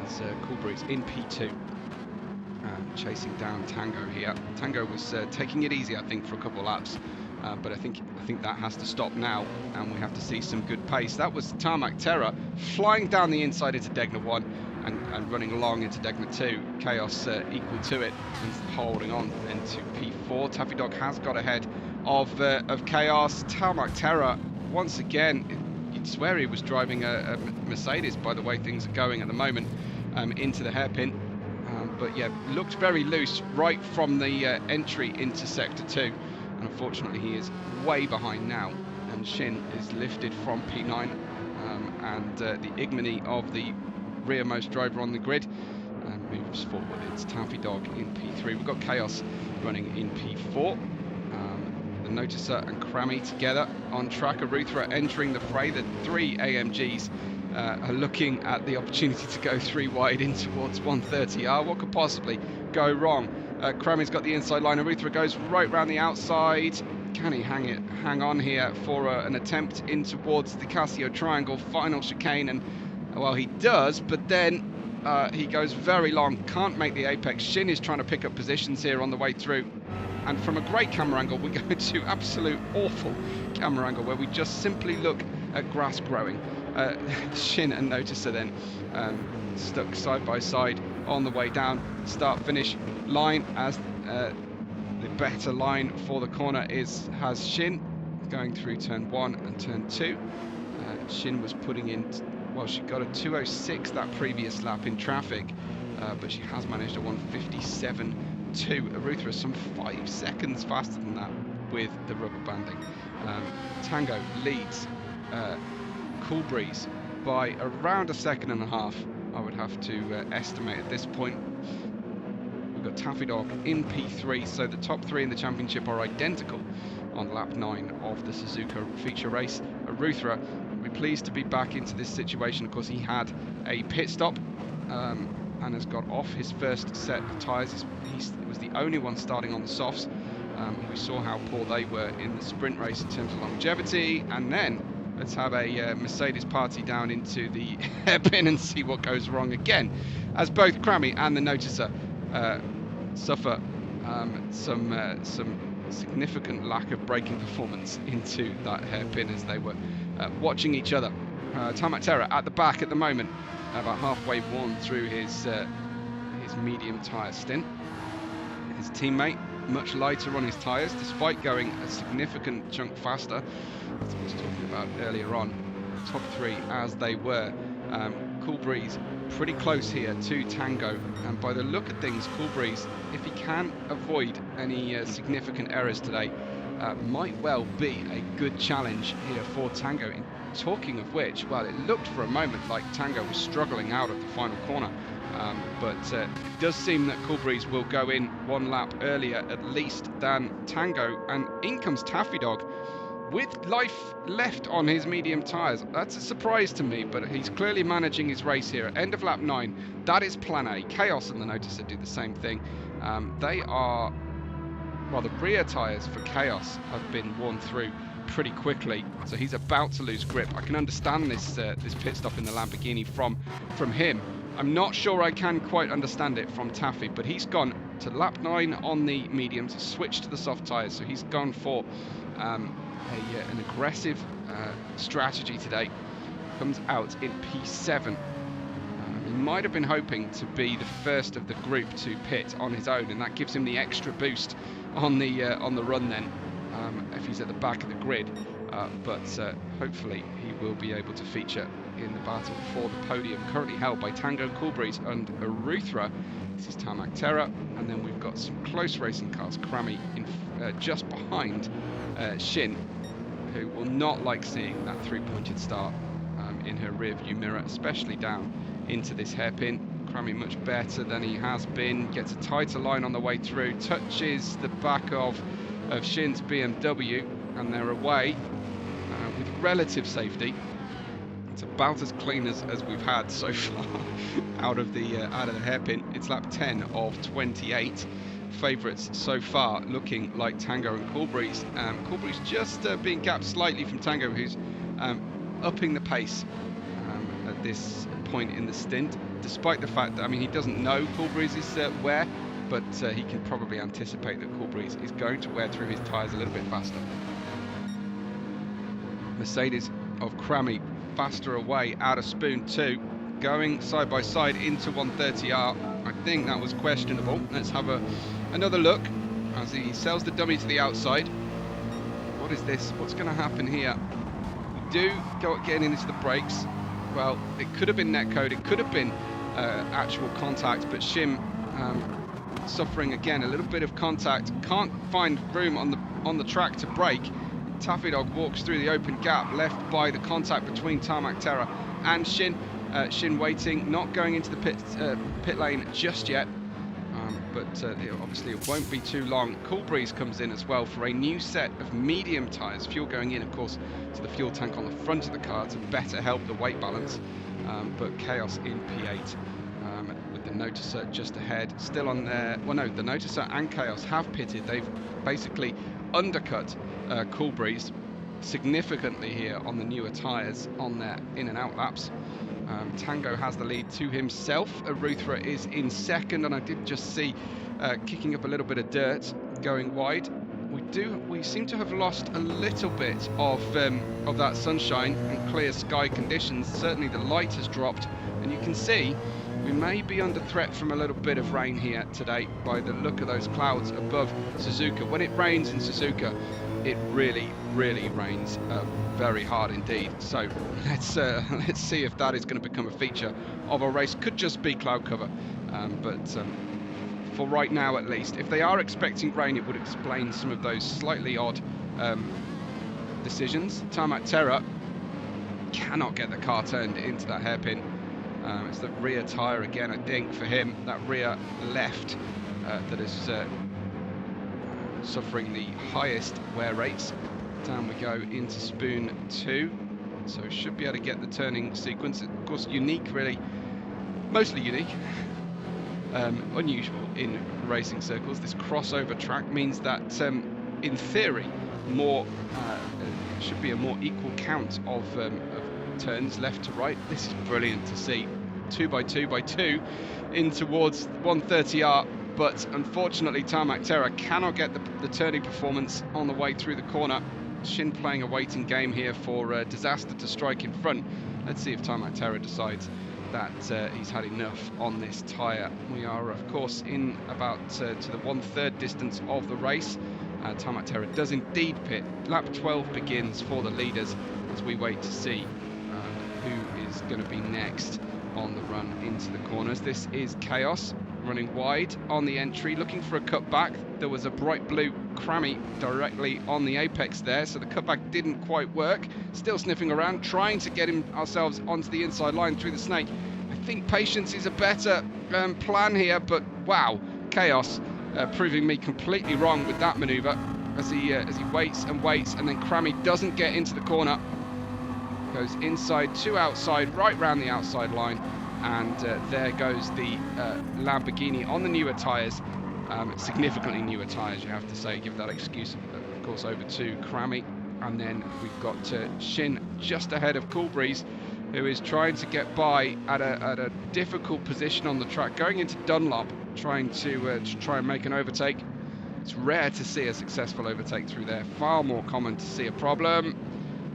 as Cool Breeze in P2. Chasing down Tango here. Tango was taking it easy, I think, for a couple of laps, but I think that has to stop now, and we have to see some good pace. That was Tarmac Terror flying down the inside into Degna 1 and running along into Degna 2. Chaos equal to it and holding on into P4. Taffy Dog has got ahead of Chaos. Tarmac Terror once again, you'd swear he was driving a Mercedes by the way things are going at the moment, into the hairpin. But yeah, looked very loose right from the entry into Sector 2, and unfortunately he is way behind now, and Shin is lifted from P9, and the ignominy of the rearmost driver on the grid moves forward. It's Taffy Dog in P3. We've got Chaos running in P4. The Noticer and Crammy together on track. Aruthra entering the fray. The three AMGs are looking at the opportunity to go three wide in towards 130R. What could possibly go wrong? Crammy's got the inside line. Aruthra goes right round the outside. Can he hang on here for an attempt in towards the Casio Triangle final chicane? And well, he does, but then he goes very long, can't make the apex. Shin is trying to pick up positions here on the way through, and from a great camera angle we go to absolute awful camera angle where we just simply look at grass growing. Shin and Noticer then stuck side by side on the way down start finish line, as the better line for the corner has Shin going through turn 1 and turn 2. Shin was putting in, well, she got a 2:06 that previous lap in traffic, but she has managed a 1:57.2. Aruthra some 5 seconds faster than that with the rubber banding. Tango leads Cool Breeze by around 1.5 seconds, I would have to estimate at this point. We've got Taffy Dog in P3, so the top 3 in the championship are identical on lap 9 of the Suzuka feature race. Aruthra will be pleased to be back into this situation. Of course, he had a pit stop and has got off his first set of tyres. He was the only one starting on the softs. We saw how poor they were in the sprint race in terms of longevity, and then let's have a Mercedes party down into the hairpin and see what goes wrong again, as both Crammy and the Noticer suffer some significant lack of braking performance into that hairpin as they were watching each other. Tarmac Terror at the back at the moment, about halfway worn through his medium tyre stint. His teammate much lighter on his tyres, despite going a significant chunk faster, as I was talking about earlier on, top three as they were. Cool Breeze pretty close here to Tango, and by the look of things, Cool Breeze, if he can avoid any significant errors today, might well be a good challenge here for Tango. Talking of which, well, it looked for a moment like Tango was struggling out of the final corner, but it does seem that Cool Breeze will go in one lap earlier at least than Tango, and in comes Taffy Dog with life left on his medium tyres. That's a surprise to me, but he's clearly managing his race here. End of lap 9, that is plan A. Chaos and the Noticer do the same thing. They are, well, the rear tyres for Chaos have been worn through pretty quickly, so he's about to lose grip. I can understand this this pit stop in the Lamborghini from him. I'm not sure I can quite understand it from Taffy, but he's gone to lap 9 on the medium to switch to the soft tyres, so he's gone for an aggressive strategy today. Comes out in P7. He might have been hoping to be the first of the group to pit on his own, and that gives him the extra boost on the run then, if he's at the back of the grid. But hopefully he will be able to feature in the battle for the podium, currently held by Tango, Cool Breeze and Aruthra. This is Tarmac Terror, and then we've got some close racing cars. Crammy in just behind Shin, who will not like seeing that three-pointed start in her rear view mirror, especially down into this hairpin. Crammy much better than he has been, gets a tighter line on the way through, touches the back of Shin's BMW, and they're away with relative safety. It's about as clean as we've had so far out of the hairpin. It's lap 10 of 28. Favourites so far looking like Tango and Cool Breeze. Cool Breeze just being gapped slightly from Tango, who's upping the pace at this point in the stint, despite the fact that, I mean, he doesn't know Cool Breeze's wear, but he can probably anticipate that Cool Breeze is going to wear through his tyres a little bit faster. Mercedes of Crammy faster away out of Spoon 2, going side by side into 130R. I think that was questionable. Let's have another look as he sells the dummy to the outside. What is this? What's going to happen here? We do go getting into the brakes. Well, it could have been netcode, it could have been actual contact, but Shim suffering again a little bit of contact, can't find room on the track to brake. Taffy Dog walks through the open gap left by the contact between Tarmac Terror and Shin. Shin waiting, not going into the pit lane just yet, but obviously it won't be too long. Cool Breeze comes in as well for a new set of medium tyres. Fuel going in, of course, to the fuel tank on the front of the car to better help the weight balance. But Chaos in P8 with the Noticer just ahead. Still on there. Well, no, the Noticer and Chaos have pitted. They've basically undercut Cool Breeze significantly here on the newer tyres on their in and out laps. Tango has the lead to himself. Aruthra is in second, and I did just see kicking up a little bit of dirt going wide. We seem to have lost a little bit of that sunshine and clear sky conditions. Certainly the light has dropped, and you can see we may be under threat from a little bit of rain here today by the look of those clouds above Suzuka. When it rains in Suzuka, it really, really rains very hard indeed. So let's see if that is going to become a feature of our race. Could just be cloud cover, but for right now at least, if they are expecting rain, it would explain some of those slightly odd decisions. Tarmac Terror cannot get the car turned into that hairpin. It's the rear tyre again, I think, for him. That rear left that is suffering the highest wear rates. Down we go into Spoon 2. So should be able to get the turning sequence. Of course, unique, really. Mostly unique. Unusual in racing circles. This crossover track means that, in theory, should be a more equal count of turns left to right. This is brilliant to see. 2x2x2 in towards 130R, but unfortunately Tarmac Terror cannot get the turning performance on the way through the corner. Shin playing a waiting game here for disaster to strike in front. Let's see if Tarmac Terror decides that he's had enough on this tyre. We are, of course, in about to the 1/3 distance of the race. Tarmac Terror does indeed pit. Lap 12 begins for the leaders as we wait to see who is going to be next on the run into the corners. This is Chaos running wide on the entry, looking for a cutback. There was a bright blue Crammy directly on the apex there, so the cutback didn't quite work. Still sniffing around, trying to get ourselves onto the inside line through the snake. I think patience is a better plan here, but wow, Chaos proving me completely wrong with that manoeuvre as he waits and waits, and then Crammy doesn't get into the corner. Goes inside to outside, right round the outside line, and there goes the Lamborghini on the newer tyres, significantly newer tyres, you have to say. Give that excuse, of course, over to Crammy, and then we've got Shin just ahead of Coolbreeze, who is trying to get by at a difficult position on the track, going into Dunlop, trying to try and make an overtake. It's rare to see a successful overtake through there. Far more common to see a problem.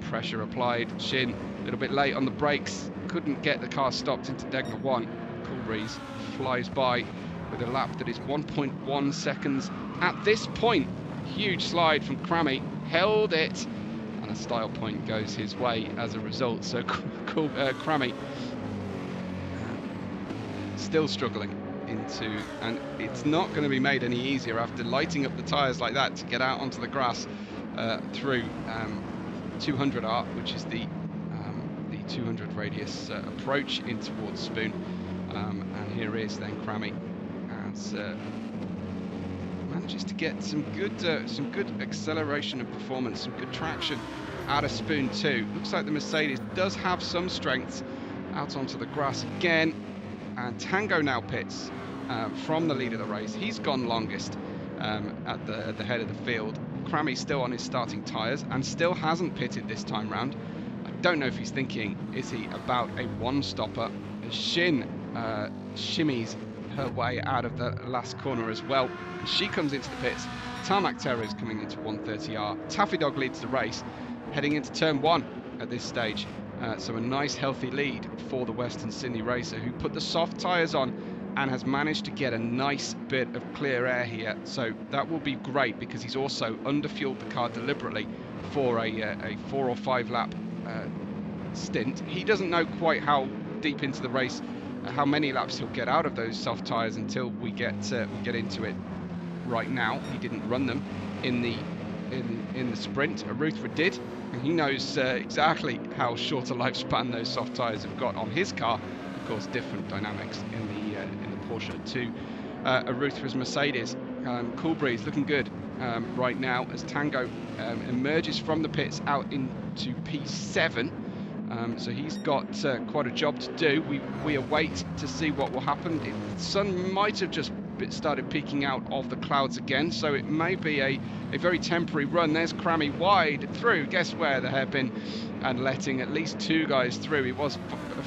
Pressure applied. Shin a little bit late on the brakes, couldn't get the car stopped into Degler 1. Coolbreeze flies by with a lap that is 1.1 seconds at this point. Huge slide from Crammy, held it, and a style point goes his way as a result. So Crammy still struggling into, and it's not going to be made any easier after lighting up the tyres like that to get out onto the grass through 200R, which is the 200 radius approach in towards Spoon, and here is then Crammy as manages to get some good acceleration and performance, some good traction out of Spoon 2. Looks like the Mercedes does have some strength out onto the grass again, and Tango now pits from the lead of the race. He's gone longest at the head of the field. Crammy's still on his starting tyres and still hasn't pitted this time round. I don't know if he's thinking, is he about a one-stopper? Shin shimmies her way out of the last corner as well. She comes into the pits. Tarmac Terror is coming into 130R. Taffy Dog leads the race, heading into turn 1 at this stage. So a nice healthy lead for the Western Sydney racer, who put the soft tyres on and has managed to get a nice bit of clear air here. So that will be great, because he's also underfueled the car deliberately for a 4 or 5 lap stint. He doesn't know quite how deep into the race, how many laps he'll get out of those soft tyres until we get into it. Right now, he didn't run them in the sprint. Arutha did, and he knows exactly how short a lifespan those soft tyres have got on his car. Of course, different dynamics in the Porsche to Arutha's Mercedes. Coolbreeze looking good right now as Tango emerges from the pits out into P7. So he's got quite a job to do. We await to see what will happen. The sun might have just started peeking out of the clouds again, so it may be a very temporary run. There's Crammy wide through, guess where, the hairpin, and letting at least 2 guys through. He was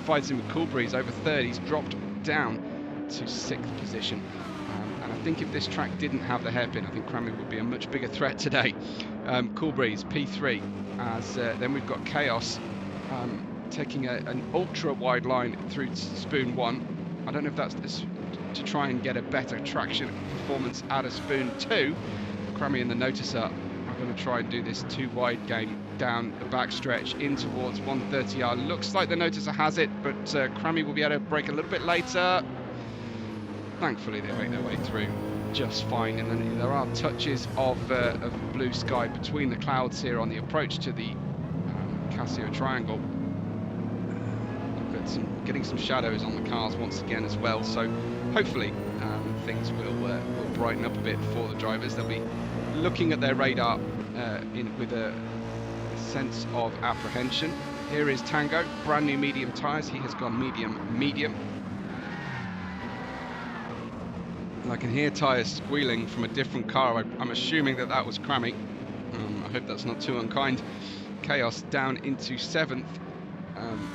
fighting with Coolbreeze over third. He's dropped down to 6th position, and I think if this track didn't have the hairpin, I think Crammy would be a much bigger threat today. Coolbreeze P3, as then we've got Chaos taking an ultra wide line through Spoon 1. I don't know if that's to try and get a better traction performance out of Spoon 2. Crammy and the Noticer are going to try and do this 2 wide game down the backstretch in towards 130R. Looks like the Noticer has it, but Crammy will be able to brake a little bit later. Thankfully they make their way through just fine, and then there are touches of blue sky between the clouds here on the approach to the Casio Triangle. Getting some shadows on the cars once again as well, so hopefully things will brighten up a bit for the drivers. They'll be looking at their radar with a sense of apprehension. Here is Tango, brand new medium tyres. He has gone medium. And I can hear tyres squealing from a different car. I'm assuming that was Crammy. I hope that's not too unkind. Chaos down into 7th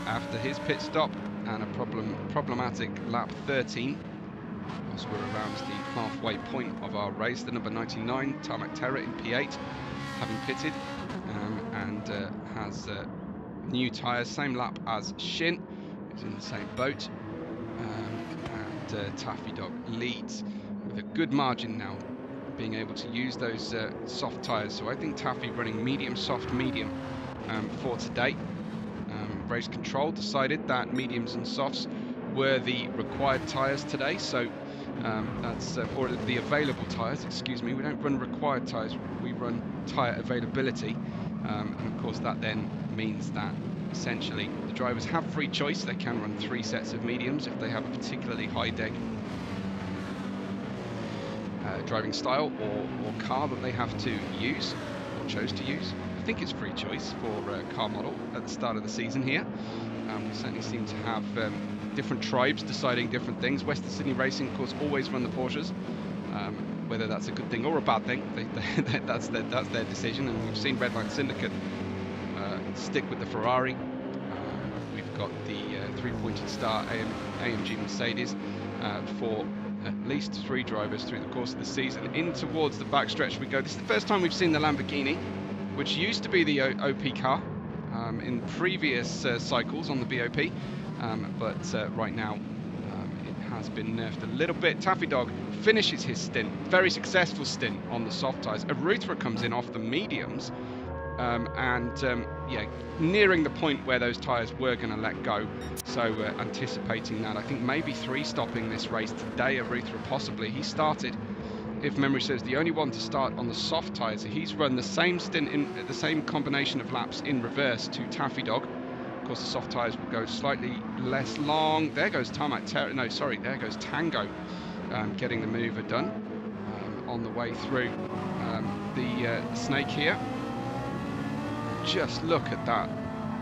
after his pit stop, and a problematic lap 13 as we're around the halfway point of our race. The number 99 Tarmac Terror in P8 having pitted and has new tyres, same lap as Shin, who's in the same boat. and Taffy Dog leads with a good margin now, being able to use those soft tyres. So I think Taffy running medium, soft, medium for today. Race control decided that mediums and softs were the required tyres today, so that's or the available tyres, excuse me. We don't run required tyres, we run tyre availability, and of course that then means that essentially the drivers have free choice. They can run 3 sets of mediums if they have a particularly high deg driving style or car that they have to use or chose to use. I think it's free choice for car model at the start of the season here. We certainly seem to have different tribes deciding different things. Western Sydney Racing, of course, always run the Porsches. Whether that's a good thing or a bad thing, that's their decision. And we've seen Redline Syndicate stick with the Ferrari. We've got the 3-pointed star AMG Mercedes for at least 3 drivers through the course of the season. In towards the backstretch we go. This is the first time we've seen the Lamborghini, which used to be the OP car in previous cycles on the BOP, but right now it has been nerfed a little bit. Taffy Dog finishes his stint, very successful stint on the soft tyres. Aruthra comes in off the mediums, yeah, nearing the point where those tyres were going to let go. So anticipating that, I think maybe 3-stopping this race today, Aruthra possibly. He started, if memory serves, the only one to start on the soft tyres. He's run the same stint in the same combination of laps in reverse to Taffy Dog. Of course, the soft tyres will go slightly less long. There goes there goes Tango, getting the maneuver done on the way through the snake here. Just look at that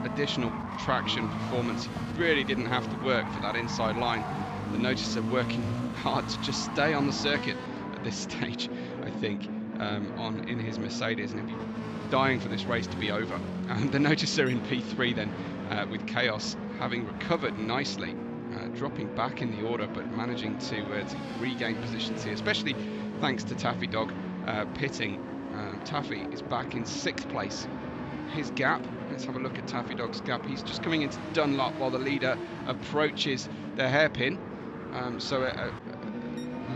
additional traction performance. He really didn't have to work for that inside line. The noticer working hard to just stay on the circuit at this stage, I think, in his Mercedes, and he'd be dying for this race to be over. The noticer in P3 then, with Chaos having recovered nicely, dropping back in the order, but managing to regain positions here, especially thanks to Taffy Dog pitting. Taffy is back in 6th place. His gap, let's have a look at Taffy Dog's gap. He's just coming into Dunlop while the leader approaches the hairpin. So a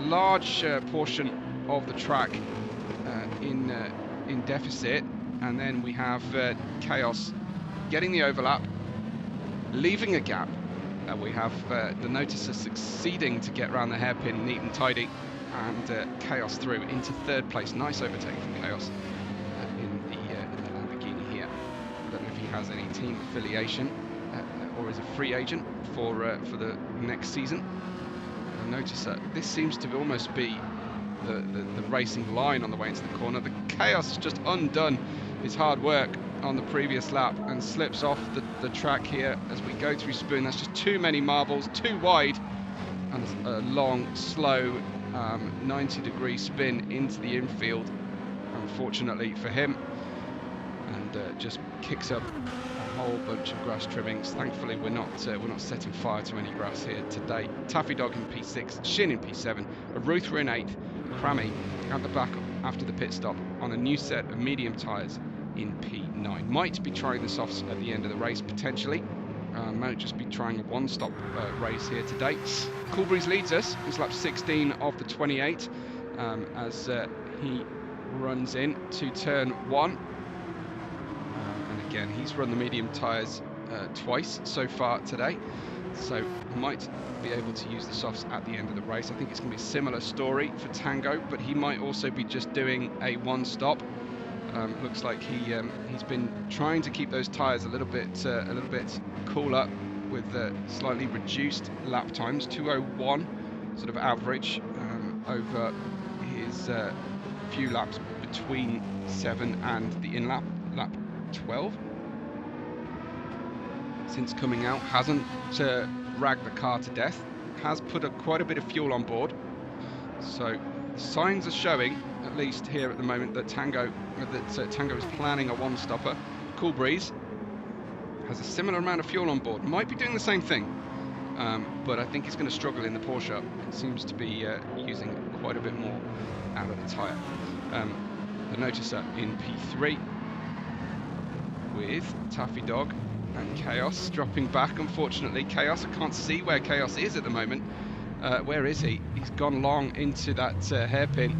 large portion of the track in deficit, and then we have Chaos getting the overlap, leaving a gap. We have the noticer succeeding to get around the hairpin neat and tidy, and Chaos through into 3rd place. Nice overtake from Chaos in the Lamborghini here. I don't know if he has any team affiliation or is a free agent for the next season. Notice that this seems to almost be the racing line on the way into the corner. The Chaos has just undone his hard work on the previous lap and slips off the track here as we go through Spoon. That's just too many marbles, too wide, and a long, slow 90-degree spin into the infield, unfortunately for him, and just kicks up a whole bunch of grass trimmings. Thankfully, we're not setting fire to any grass here today. Taffy Dog in P6, Shin in P7, Aruthra in 8th, Crammy at the back after the pit stop on a new set of medium tyres in P9. Might be trying the softs at the end of the race potentially. Might just be trying a one-stop race here today. Coolbreeze leads us. It's lap 16 of the 28 as he runs in to turn 1. And again, he's run the medium tyres twice so far today, so might be able to use the softs at the end of the race. I think it's going to be a similar story for Tango, but he might also be just doing a one-stop. Looks like he's been trying to keep those tyres a little bit cooler with slightly reduced lap times. 2:01 sort of average over his few laps between 7 and the in lap 12. Since coming out, hasn't ragged the car to death, has put quite a bit of fuel on board. So signs are showing, at least here at the moment, that Tango is planning a one-stopper. Coolbreeze has a similar amount of fuel on board, might be doing the same thing, but I think he's going to struggle in the Porsche. It seems to be using quite a bit more out of the tyre. The noticer in P3 with Taffy Dog And Chaos dropping back, unfortunately. Chaos, I can't see where Chaos is at the moment. Where is he? He's gone long into that hairpin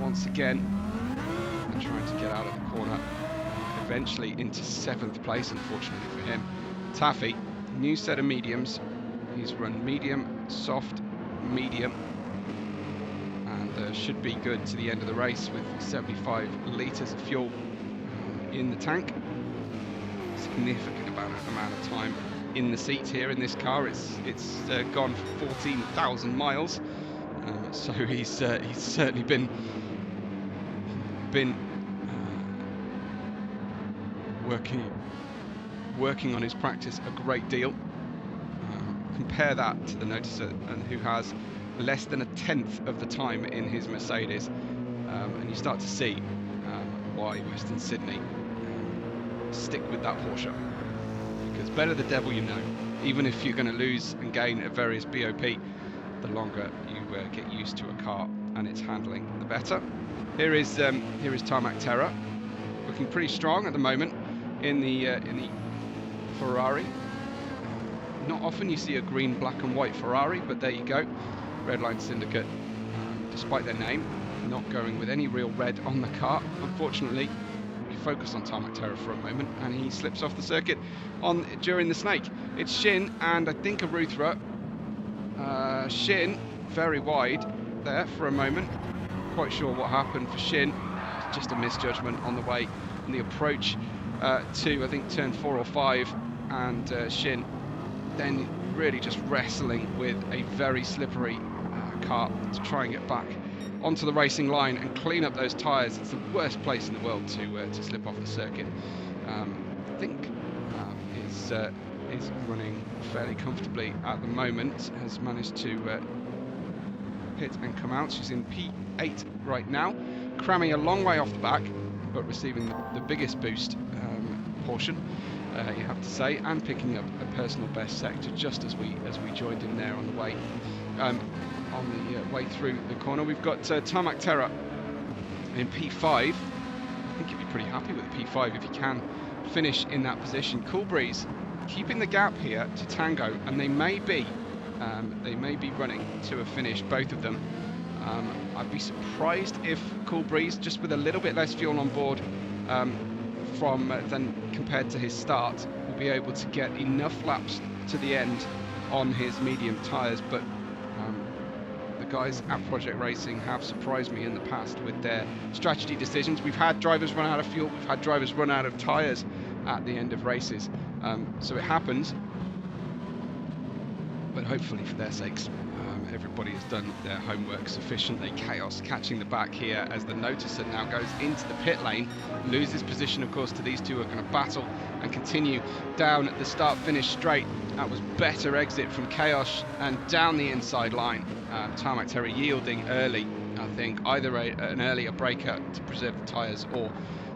once again, and trying to get out of the corner. Eventually into 7th place, unfortunately for him. Taffy, new set of mediums. He's run medium, soft, medium, and should be good to the end of the race with 75 litres of fuel in the tank. Significant amount of time in the seat here in this car. It's gone for 14,000 miles, so he's certainly been working on his practice a great deal. Compare that to the noticer, and who has less than 1/10 of the time in his Mercedes, and you start to see why Western Sydney stick with that Porsche, because better the devil you know. Even if you're going to lose and gain at various BOP, the longer you get used to a car and its handling, the better. Here is Tarmac Terror, looking pretty strong at the moment in the Ferrari. Not often you see a green, black and white Ferrari, but there you go. Redline Syndicate, despite their name, not going with any real red on the car, unfortunately. Focus on Tarmac Terror for a moment, and he slips off the circuit during the snake. It's Shin and I think Aruthra. Shin very wide there for a moment. Quite sure what happened for Shin. Just a misjudgment on the way on the approach to I think turn 4 or 5, and Shin then really just wrestling with a very slippery car to try and get back onto the racing line and clean up those tyres. It's the worst place in the world to slip off the circuit. I think is running fairly comfortably at the moment, has managed to pit and come out. She's in P8 right now, cramming a long way off the back, but receiving the biggest boost portion, you have to say, and picking up a personal best sector just as we joined him there on the way. On the way through the corner, we've got Tarmac Terror in P5. I think you'd be pretty happy with the P5 if you can finish in that position. Cool Breeze keeping the gap here to Tango, and they may be running to a finish, both of them. I'd be surprised if Cool Breeze, just with a little bit less fuel on board than compared to his start, will be able to get enough laps to the end on his medium tyres, but the guys at Project Racing have surprised me in the past with their strategy decisions. We've had drivers run out of fuel, we've had drivers run out of tyres at the end of races, so it happens, but hopefully for their sakes everybody has done their homework sufficiently. Chaos catching the back here as the noticer now goes into the pit lane, loses position of course to these two who are going to battle and continue down the start-finish straight. That was better exit from Chaos and down the inside line. Tarmac Terror yielding early, I think, either an earlier breaker to preserve the tyres, or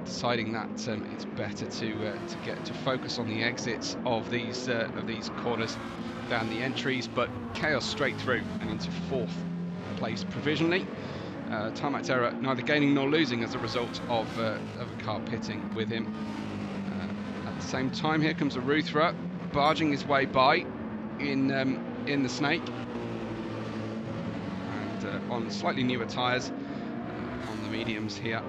deciding that it's better to focus on the exits of these corners down the entries. But Chaos straight through and into 4th place provisionally. Tarmac Terror neither gaining nor losing as a result of a car pitting with him. At the same time, here comes Aruthra barging his way by in the snake, and on slightly newer tyres on the mediums here.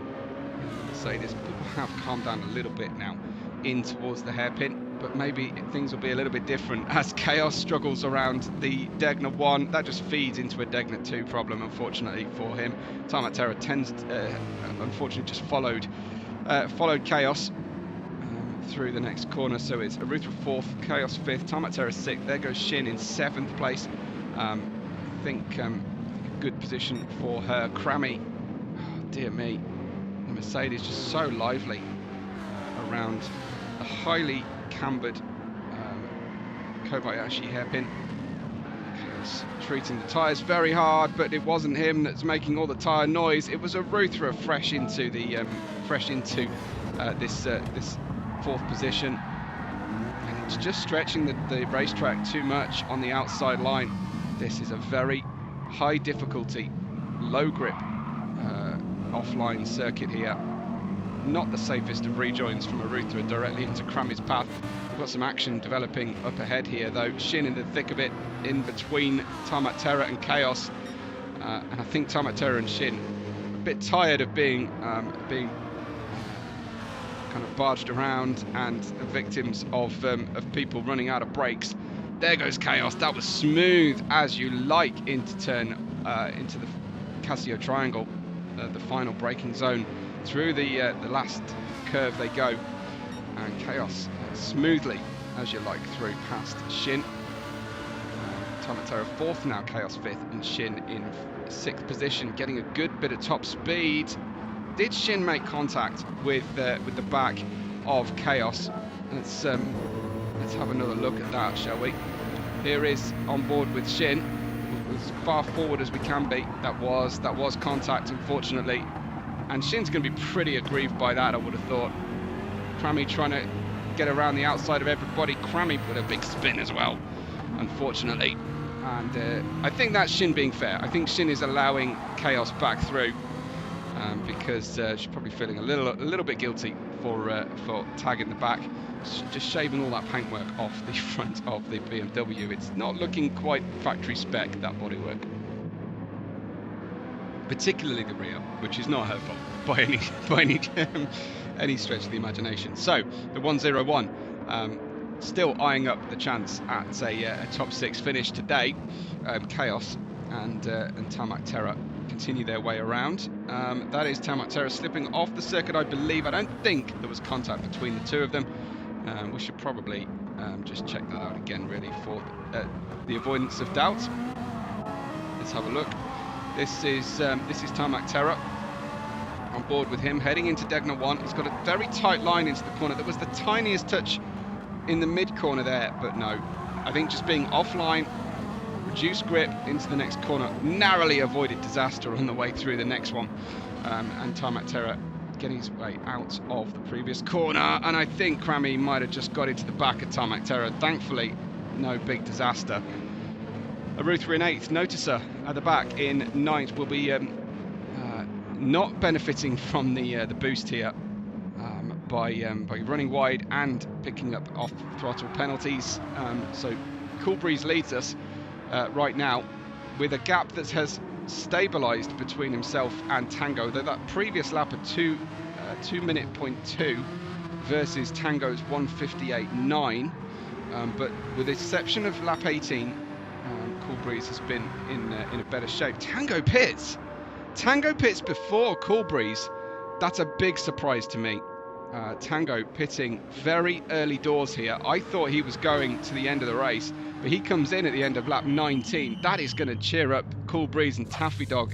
Mercedes have calmed down a little bit now in towards the hairpin, but maybe things will be a little bit different as Chaos struggles around the Degner 1. That just feeds into a Degner 2 problem, unfortunately for him. Tarmac Terror unfortunately just followed Chaos through the next corner, so it's Aruthra 4th, Chaos 5th, Tarmac Terror 6th. There goes Shin in 7th place. I think a good position for her. Crammy, oh, dear me, the Mercedes just so lively around a highly cambered Kobayashi hairpin. Chaos treating the tyres very hard, but it wasn't him that's making all the tyre noise. It was Aruthra fresh into this 4th position, and it's just stretching the racetrack too much on the outside line. This is a very high difficulty, low grip offline circuit here. not the safest of rejoins from Arutha directly into Crammy's path. We've got some action developing up ahead here though. Shin in the thick of it, in between Tarmac Terror and Chaos. And I think Tarmac Terror and Shin are a bit tired of being kind of barged around and victims of people running out of brakes. There goes Chaos. That was smooth as you like into the Casio Triangle, the final braking zone. Through the last curve they go, and Chaos smoothly as you like through past Shin. Tarmac Terror 4th now, Chaos 5th, and Shin in 6th position, getting a good bit of top speed. Did Shin make contact with the back of Chaos? Let's have another look at that, shall we? Here is on board with Shin, as far forward as we can be. That was contact, unfortunately, and Shin's going to be pretty aggrieved by that, I would have thought. Crammy trying to get around the outside of everybody. Crammy with a big spin as well, unfortunately. And I think that's Shin being fair. I think Shin is allowing Chaos back through because she's probably feeling a little bit guilty for tagging the back, just shaving all that paintwork off the front of the BMW. It's not looking quite factory spec, that bodywork, particularly the rear, which is not her fault by any stretch of the imagination. So the 101. Still eyeing up the chance at a top 6 finish today. Chaos and Tarmac Terror continue their way around. That is Tarmac Terror slipping off the circuit, I believe. I don't think there was contact between the two of them. We should probably just check that out again, really, for the avoidance of doubt. Let's have a look. This is Tarmac Terror. On board with him, heading into Degner 1. He's got a very tight line into the corner. There was the tiniest touch in the mid corner there, but no, I think just being offline, reduced grip into the next corner, narrowly avoided disaster on the way through the next one. And Tarmac Terror getting his way out of the previous corner, and I think Crammy might have just got into the back of Tarmac Terror. Thankfully, no big disaster. Arutha in 8th, Noticer at the back in 9th will be not benefiting from the boost here. By running wide and picking up off throttle penalties. So Cool Breeze leads us right now with a gap that has stabilised between himself and Tango. Though that previous lap of 2 minute point 2 versus Tango's 1:58.9, but with the exception of lap 18, Cool Breeze has been in a better shape. Tango pits before Cool Breeze. That's a big surprise to me. Tango pitting very early doors here. I thought he was going to the end of the race, but he comes in at the end of lap 19. That is going to cheer up Cool Breeze and Taffy Dog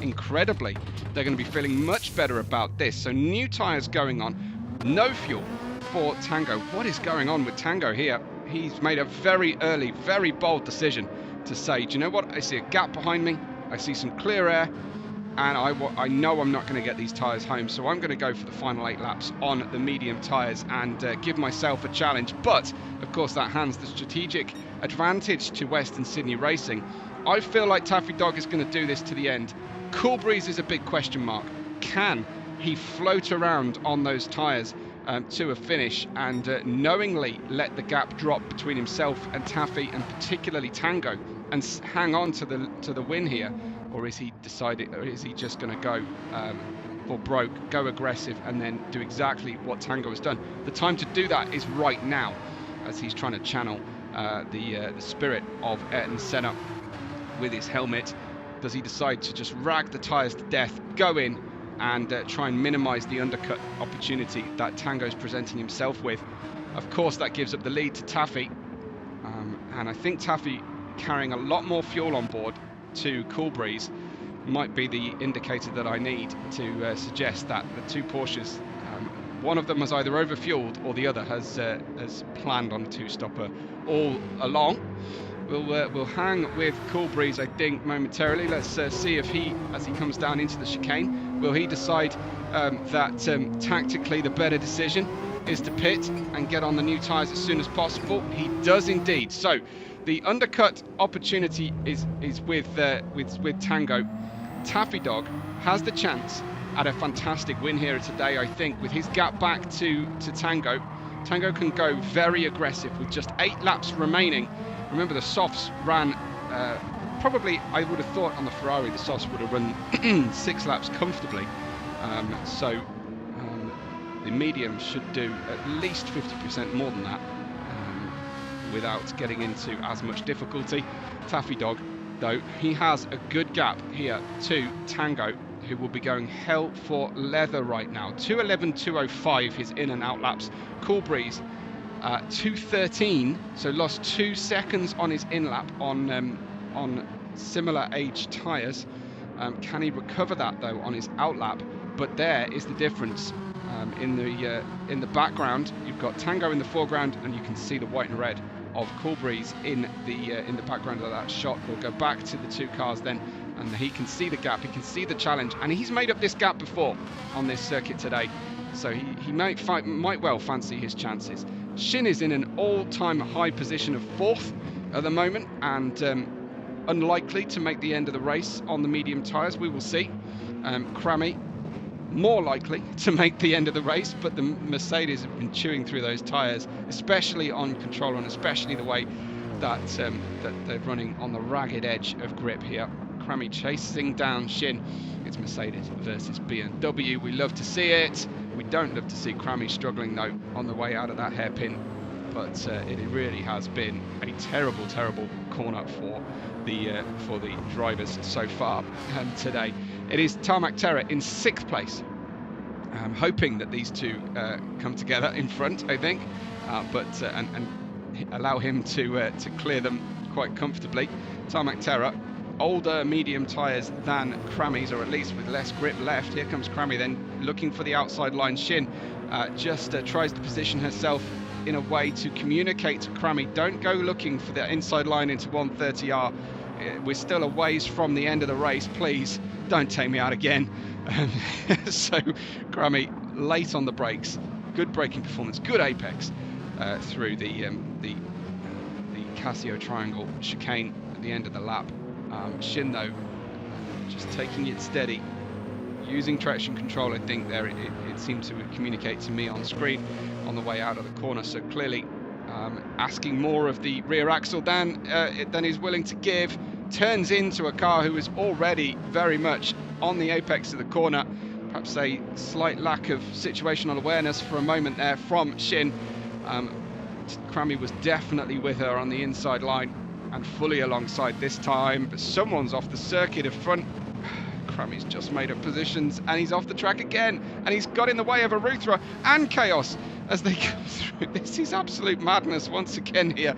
incredibly. They're going to be feeling much better about this. So new tyres going on, no fuel for Tango. What is going on with Tango here? He's made a very early, very bold decision to say, do you know what? I see a gap behind me. I see some clear air. And I know I'm not going to get these tyres home, so I'm going to go for the final 8 laps on the medium tyres and give myself a challenge. But, of course, that hands the strategic advantage to Western Sydney Racing. I feel like Taffy Dog is going to do this to the end. Cool Breeze is a big question mark. Can he float around on those tyres to a finish and knowingly let the gap drop between himself and Taffy, and particularly Tango, and hang on to the win here? Or is he decided? Or is he just going to go for broke, go aggressive, and then do exactly what Tango has done? The time to do that is right now, as he's trying to channel the spirit of Ayrton Senna with his helmet. Does he decide to just rag the tyres to death, go in, and try and minimise the undercut opportunity that Tango's presenting himself with? Of course, that gives up the lead to Taffy, and I think Taffy carrying a lot more fuel on board to Cool Breeze might be the indicator that I need to suggest that the two Porsches, one of them has either overfueled or the other has planned on a two-stopper all along. We'll hang with Cool Breeze, I think, momentarily. Let's see if he, as he comes down into the chicane, will he decide that tactically the better decision is to pit and get on the new tyres as soon as possible. He does indeed. So the undercut opportunity is with Tango. Taffy Dog has the chance had a fantastic win here today, I think, with his gap back to Tango. Tango can go very aggressive with just 8 laps remaining. Remember, the softs ran probably, I would have thought on the Ferrari, the softs would have run 6 laps comfortably. So the medium should do at least 50% more than that without getting into as much difficulty. Taffy Dog, though, he has a good gap here to Tango, who will be going hell for leather right now. 2:11.205 his in and out laps. Cool Breeze 2:13, so lost 2 seconds on his in lap on similar age tyres. Can he recover that though on his out lap? But there is the difference. In the background, you've got Tango in the foreground, and you can see the white and red of Cool Breeze in the background of that shot. We'll go back to the 2 cars then, and he can see the gap, he can see the challenge, and he's made up this gap before on this circuit today, so he might well fancy his chances. Shin is in an all-time high position of 4th at the moment, and unlikely to make the end of the race on the medium tyres. We will see. Crammy more likely to make the end of the race, but the Mercedes have been chewing through those tyres, especially on control, and especially the way that they're running on the ragged edge of grip here. Crammy chasing down Shin. It's Mercedes versus BMW. We love to see it. We don't love to see Crammy struggling though on the way out of that hairpin, but it really has been a terrible corner for the drivers so far today. It is Tarmac Terror in 6th place. I'm hoping that these two come together in front, I think, but and allow him to clear them quite comfortably. Tarmac Terror, older medium tyres than Crammy's, or at least with less grip left. Here comes Crammy then, looking for the outside line. Shin just tries to position herself in a way to communicate to Crammy, don't go looking for the inside line into 130R. We're still a ways from the end of the race, please don't take me out again. So Crammy late on the brakes, good braking performance, good apex through the Casio triangle chicane at the end of the lap. Shin though, just taking it steady, using traction control. I think there it seemed to communicate to me on screen on the way out of the corner, so clearly asking more of the rear axle than he's willing to give. Turns into a car who is already very much on the apex of the corner. Perhaps a slight lack of situational awareness for a moment there from Shin. Crammy was definitely with her on the inside line and fully alongside this time, but someone's off the circuit of front. Crammy's just made up positions, and he's off the track again, and he's got in the way of Aruthra and Chaos as they go through. This is absolute madness once again here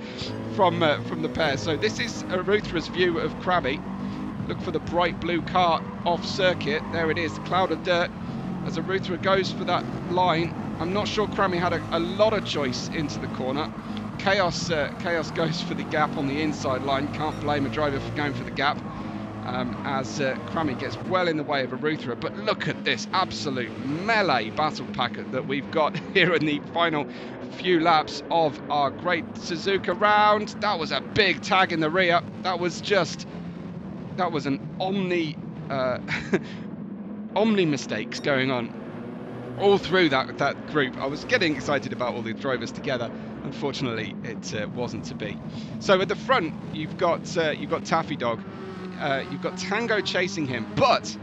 from the pair. So this is Aruthra's view of Crammy. Look for the bright blue car off circuit. There it is, the cloud of dirt as Aruthra goes for that line. I'm not sure Crammy had a lot of choice into the corner. Chaos goes for the gap on the inside line. Can't blame a driver for going for the gap. As Crammy gets well in the way of Aruthra. But look at this absolute melee battle packet that we've got here in the final few laps of our great Suzuka round. That was a big tag in the rear. That was an omni mistakes going on all through that group. I was getting excited about all the drivers together. Unfortunately, it wasn't to be. So at the front, you've got Taffy Dog. You've got Tango chasing him, but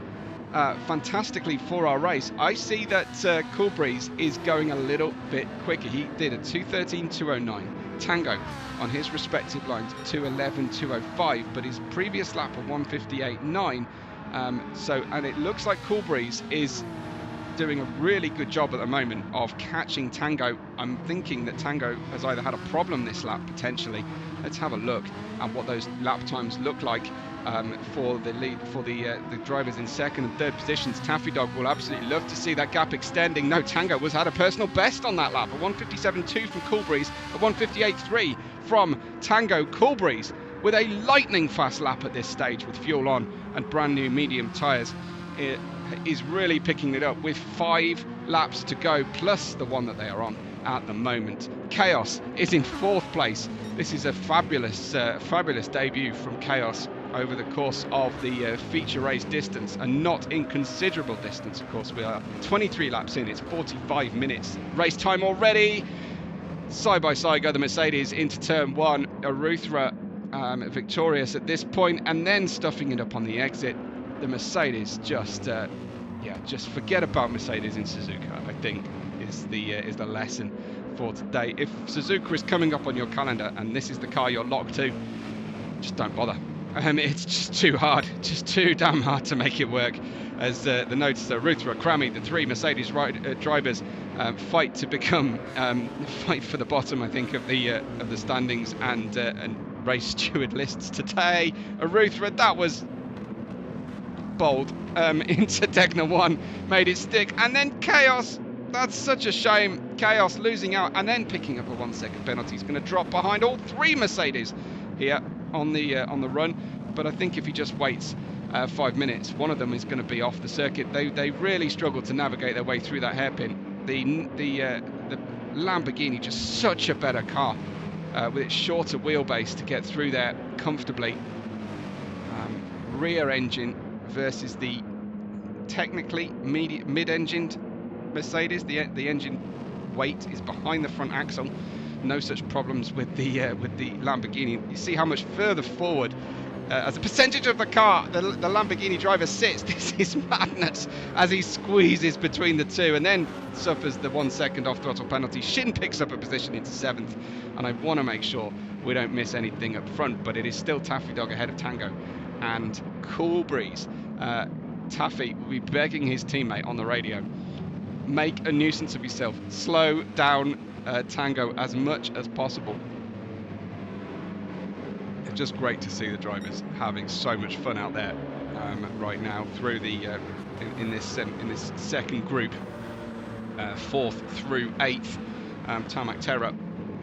fantastically for our race, I see that Cool Breeze is going a little bit quicker. He did a 2:13.209. Tango on his respective lines 2:11.205, but his previous lap of 1:58.9. And it looks like Cool Breeze is doing a really good job at the moment of catching Tango. I'm thinking that Tango has either had a problem this lap potentially. Let's have a look at what those lap times look like for the drivers in second and third positions. Taffy Dog will absolutely love to see that gap extending. No, Tango was had a personal best on that lap, a 1:57.2 from Cool Breeze, a 1:58.3 from Tango. Cool Breeze with a lightning fast lap at this stage with fuel on and brand new medium tyres. It is really picking it up with 5 laps to go plus the one that they are on at the moment. Chaos is in 4th place. This is a fabulous debut from Chaos over the course of the feature race distance, and not inconsiderable distance. Of course, we are 23 laps in. It's 45 minutes race time already. Side by side go the Mercedes into turn 1. Aruthra victorious at this point, and then stuffing it up on the exit. The Mercedes just forget about Mercedes in Suzuka, I think is the lesson for today. If Suzuka is coming up on your calendar and this is the car you're locked to, just don't bother. It's just too hard, just too damn hard to make it work. As the notes, Ruthra, Krammy, the 3 Mercedes drivers fight to become fight for the bottom, I think, of the standings and race steward lists today. Ruthra, that was bold, into Degner 1, made it stick, and then Chaos. That's such a shame. Chaos losing out and then picking up a 1-second penalty. He's going to drop behind all 3 Mercedes here on the run. But I think if he just waits 5 minutes, one of them is going to be off the circuit. They really struggled to navigate their way through that hairpin. The Lamborghini, just such a better car with its shorter wheelbase to get through there comfortably. Rear engine versus the technically mid-engined Mercedes. The engine weight is behind the front axle. No such problems with the Lamborghini. You see how much further forward, as a percentage of the car, the Lamborghini driver sits. This is madness as he squeezes between the two and then suffers the 1 second off throttle penalty. Shin picks up a position into 7th, and I want to make sure we don't miss anything up front, but it is still Taffy Dog ahead of Tango and Cool Breeze. Taffy will be begging his teammate on the radio, make a nuisance of yourself, slow down Tango as much as possible. It's just great to see the drivers having so much fun out there right now through the in this second group, 4th through 8th. Tarmac Terror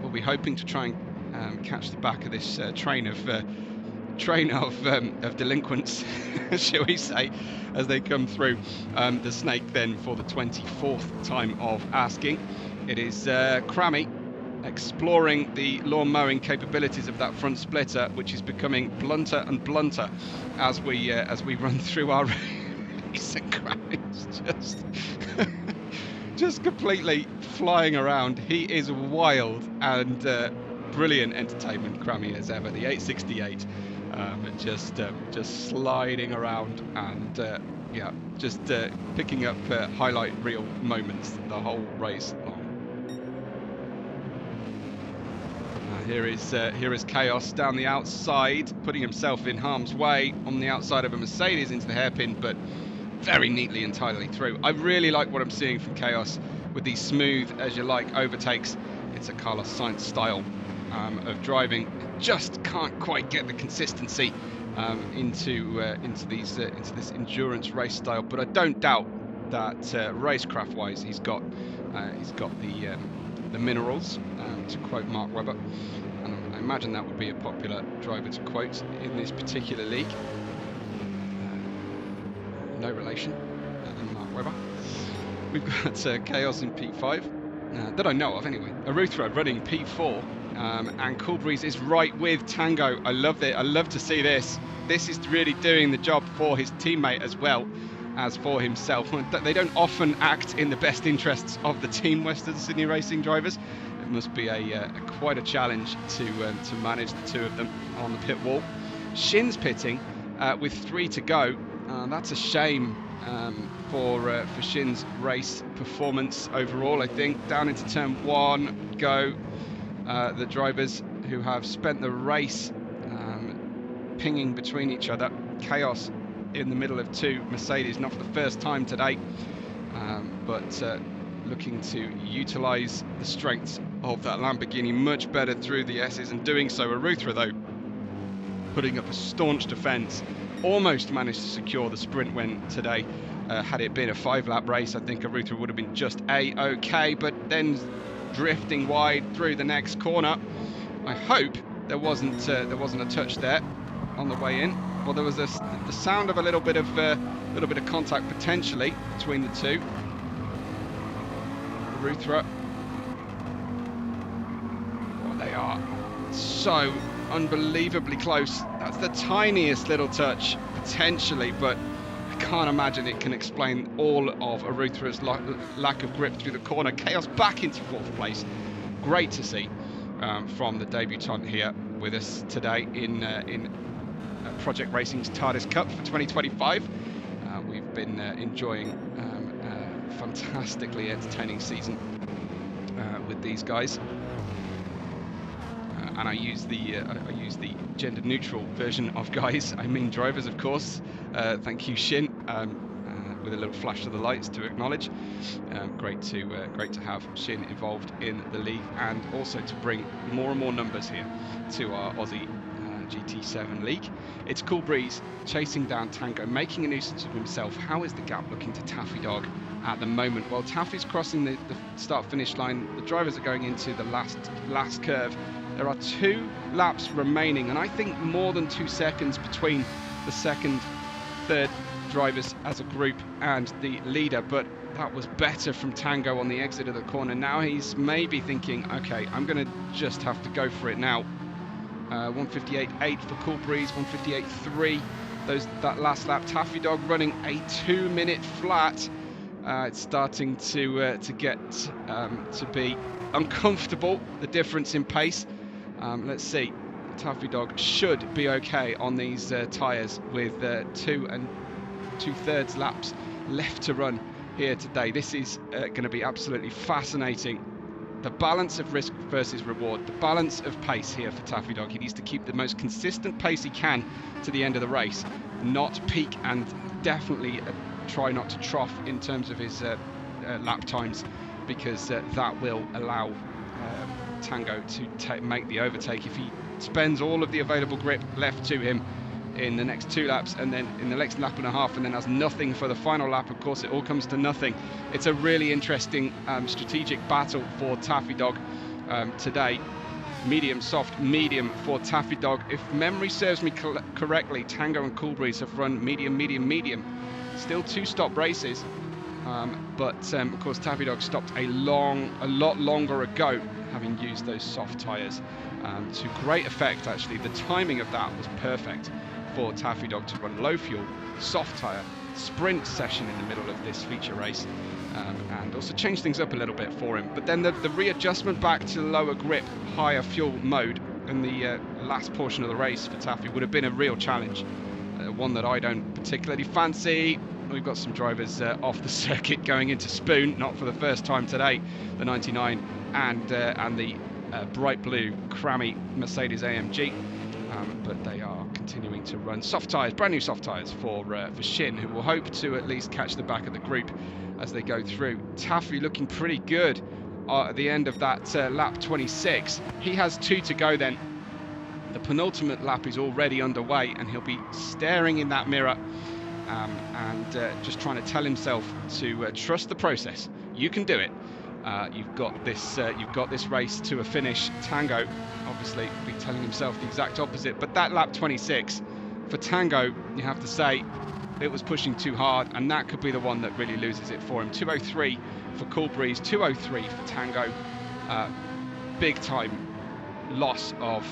will be hoping to try and catch the back of this train of delinquents, shall we say, as they come through the snake then for the 24th time of asking. It is Krammy exploring the lawn mowing capabilities of that front splitter, which is becoming blunter and blunter as we run through our race. And Krammy's just completely flying around. He is wild and brilliant entertainment, Krammy, as ever. The 868 just sliding around and just picking up highlight reel moments the whole race long. Here is Chaos down the outside, putting himself in harm's way on the outside of a Mercedes into the hairpin, but very neatly and tidily through. I really like what I'm seeing from Chaos with these smooth, as you like, overtakes. It's a Carlos Sainz style of driving. Just can't quite get the consistency into this endurance race style, but I don't doubt that racecraft-wise he's got the minerals, to quote Mark Webber, and I imagine that would be a popular driver to quote in this particular league. No relation than Mark Webber. We've got Chaos in P5, that I know of anyway. Aruthra running P4, and Cool Breeze is right with Tango. I love it. I love to see this. This is really doing the job for his teammate as well as for himself. They don't often act in the best interests of the team, Western Sydney Racing drivers. It must be quite a challenge to manage the two of them on the pit wall. Shin's pitting with 3 to go. That's a shame for Shin's race performance overall, I think. Down into turn 1 go the drivers who have spent the race pinging between each other. Chaos in the middle of 2 Mercedes, not for the first time today, but looking to utilise the strengths of that Lamborghini much better through the S's, and doing so. Aruthra, though, putting up a staunch defence, almost managed to secure the sprint win today. Had it been a 5-lap race, I think Aruthra would have been just A-OK, but then drifting wide through the next corner. I hope there wasn't a touch there on the way in. Well, there was the sound of a little bit of contact potentially between the two. Aruthra, oh, they are so unbelievably close. That's the tiniest little touch, potentially, but I can't imagine it can explain all of Aruthra's lack of grip through the corner. Chaos back into 4th place. Great to see from the debutant here with us today in Project Racing's Tardis Cup for 2025. We've been enjoying a fantastically entertaining season with these guys. And I use the gender-neutral version of guys. I mean drivers, of course. Thank you, Shin, with a little flash of the lights to acknowledge. Great to have Shin involved in the league, and also to bring more and more numbers here to our Aussie GT7 league. It's Cool Breeze chasing down Tango, making a nuisance of himself. How is the gap looking to Taffy Dog at the moment? Well, Taffy's crossing the start-finish line. The drivers are going into the last curve. There are 2 laps remaining, and I think more than 2 seconds between the second, third drivers as a group and the leader, but that was better from Tango on the exit of the corner. Now he's maybe thinking, okay, I'm going to just have to go for it now. 158.8 for Cool Breeze, 158.3 that last lap. Taffy Dog running a 2-minute flat. It's starting to get to be uncomfortable, the difference in pace. Let's see. Taffy Dog should be okay on these tyres with 2 2/3 laps left to run here today. This is going to be absolutely fascinating. The balance of risk versus reward, the balance of pace here for Taffy Dog. He needs to keep the most consistent pace he can to the end of the race, not peak, and definitely try not to trough in terms of his lap times, because that will allow Tango to make the overtake. If he spends all of the available grip left to him in the next 2 laps, and then in the next lap and a half, and then has nothing for the final lap, of course it all comes to nothing. It's a really interesting strategic battle for Taffy Dog today. Medium, soft, medium for Taffy Dog. If memory serves me correctly, Tango and Cool Breeze have run medium, medium, medium. Still 2 stop races, but of course Taffy Dog stopped a lot longer ago, having used those soft tyres to great effect. Actually, the timing of that was perfect for Taffy Dog to run low fuel, soft tyre, sprint session in the middle of this feature race, and also change things up a little bit for him. But then the readjustment back to lower grip, higher fuel mode in the last portion of the race for Taffy would have been a real challenge, one that I don't particularly fancy. We've got some drivers off the circuit going into Spoon, not for the first time today, the 99 and the bright blue Crammy Mercedes AMG, but they are continuing to run soft tyres, brand new soft tyres for Shin, who will hope to at least catch the back of the group as they go through. Taffy looking pretty good at the end of that lap 26. He has 2 to go then. The penultimate lap is already underway, and he'll be staring in that mirror and just trying to tell himself to trust the process. You can do it. You've got this race to a finish. Tango obviously be telling himself the exact opposite, but that lap 26 for Tango, you have to say, it was pushing too hard, and that could be the one that really loses it for him. 2:03 for Cool Breeze, 2:03 for Tango. Big time loss of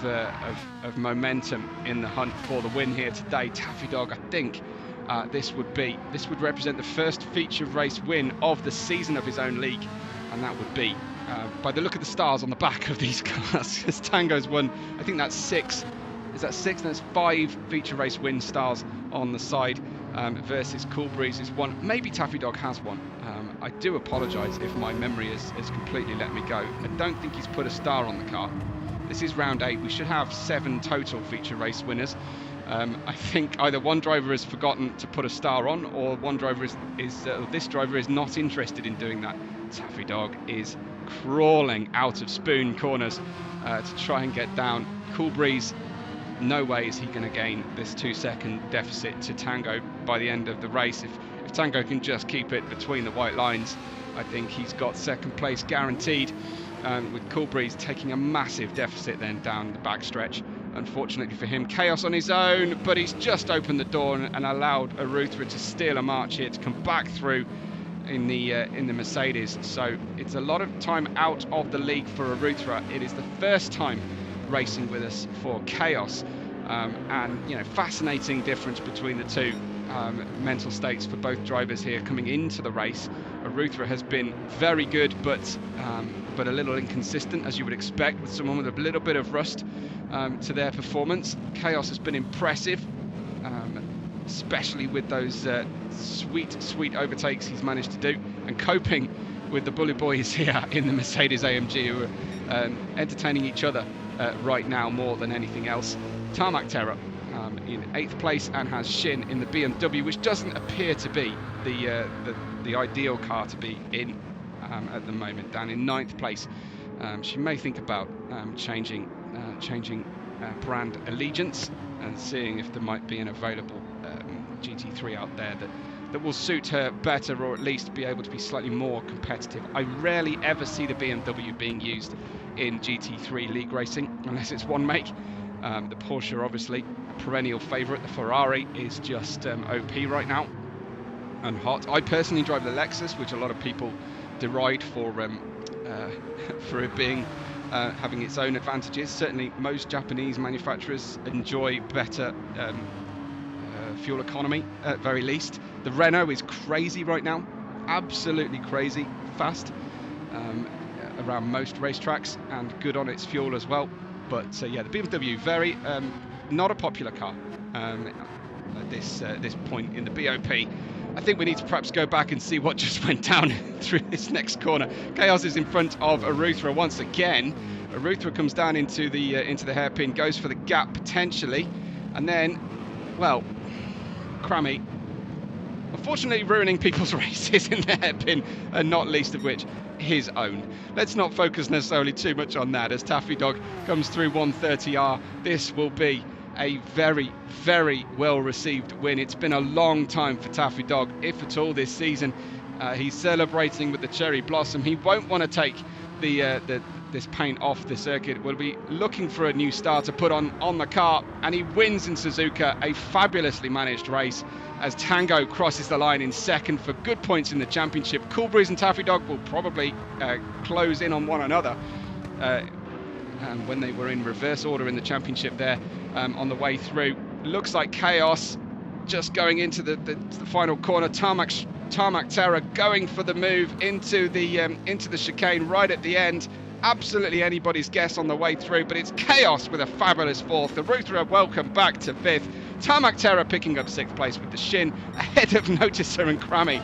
momentum in the hunt for the win here today. Taffy Dog, I think this would represent the first feature race win of the season of his own league, and that would be by the look of the stars on the back of these cars. As Tango's won, I think that's 6. Is that 6? That's 5 feature race win stars on the side, versus Cool Breeze's 1. Maybe Taffy Dog has 1. I do apologise if my memory has completely let me go. I don't think he's put a star on the car. This is round 8. We should have 7 total feature race winners. I think either one driver has forgotten to put a star on, or one driver this driver is not interested in doing that. Taffy Dog is crawling out of Spoon corners to try and get down. Cool Breeze, no way is he going to gain this 2-second deficit to Tango by the end of the race. If Tango can just keep it between the white lines, I think he's got second place guaranteed, with Cool Breeze taking a massive deficit then down the backstretch. Unfortunately for him, Chaos on his own, but he's just opened the door and allowed Aruthra to steal a march here to come back through in the Mercedes. So it's a lot of time out of the league for Aruthra. It is the first time racing with us for Chaos, And you know, fascinating difference between the two mental states for both drivers here coming into the race. Arutha has been very good, but a little inconsistent, as you would expect with someone with a little bit of rust to their performance. Chaos has been impressive, especially with those sweet overtakes he's managed to do, and coping with the bully boys here in the Mercedes AMG, who are entertaining each other right now more than anything else. Tarmac Terror in 8th place, and has Shin in the BMW, which doesn't appear to be the ideal car to be in at the moment. Down in 9th place, she may think about changing brand allegiance and seeing if there might be an available GT3 out there that will suit her better, or at least be able to be slightly more competitive. I rarely ever see the BMW being used in GT3 league racing unless it's one make. The Porsche are obviously a perennial favourite. The Ferrari is just OP right now and hot. I personally drive the Lexus, which a lot of people deride for it being having its own advantages. Certainly most Japanese manufacturers enjoy better fuel economy at very least. The Renault is crazy right now, absolutely crazy, fast around most racetracks, and good on its fuel as well. But yeah, the BMW, very not a popular car at this point in the BOP. I think we need to perhaps go back and see what just went down through this next corner. Chaos is in front of Arutha once again. Arutha comes down into the hairpin, goes for the gap potentially, and then, well, Crammy unfortunately ruining people's races in the hairpin, and not least of which his own. Let's not focus necessarily too much on that, as Taffy Dog comes through 130R. This will be a very, very well received win. It's been a long time for Taffy Dog, if at all, this season. He's celebrating with the cherry blossom. He won't want to take this paint off the circuit. We'll be looking for a new starter put on the car, and he wins in Suzuka. A fabulously managed race as Tango crosses the line in second for good points in the championship. Cool Breeze and Taffy Dog will probably close in on one another when they were in reverse order in the championship there on the way through. Looks like Chaos just going into the final corner. Tarmac Terror going for the move into the chicane right at the end. Absolutely anybody's guess on the way through, but it's Chaos with a fabulous 4th. The Arutha welcome back to 5th. Tarmac Terror picking up 6th place with the Shin, ahead of Noticer and Crammy,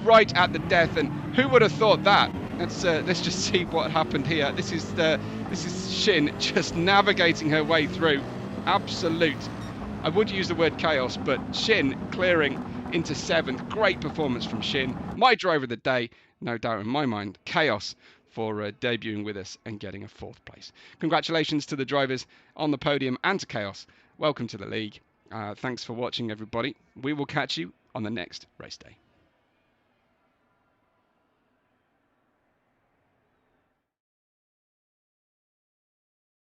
right at the death. And who would have thought that? Let's just see what happened here. This is Shin just navigating her way through. Absolute. I would use the word chaos, but Shin clearing into 7th. Great performance from Shin. My driver of the day, no doubt in my mind, Chaos, for debuting with us and getting a 4th place. Congratulations to the drivers on the podium and to Chaos. Welcome to the league. Thanks for watching, everybody. We will catch you on the next race day.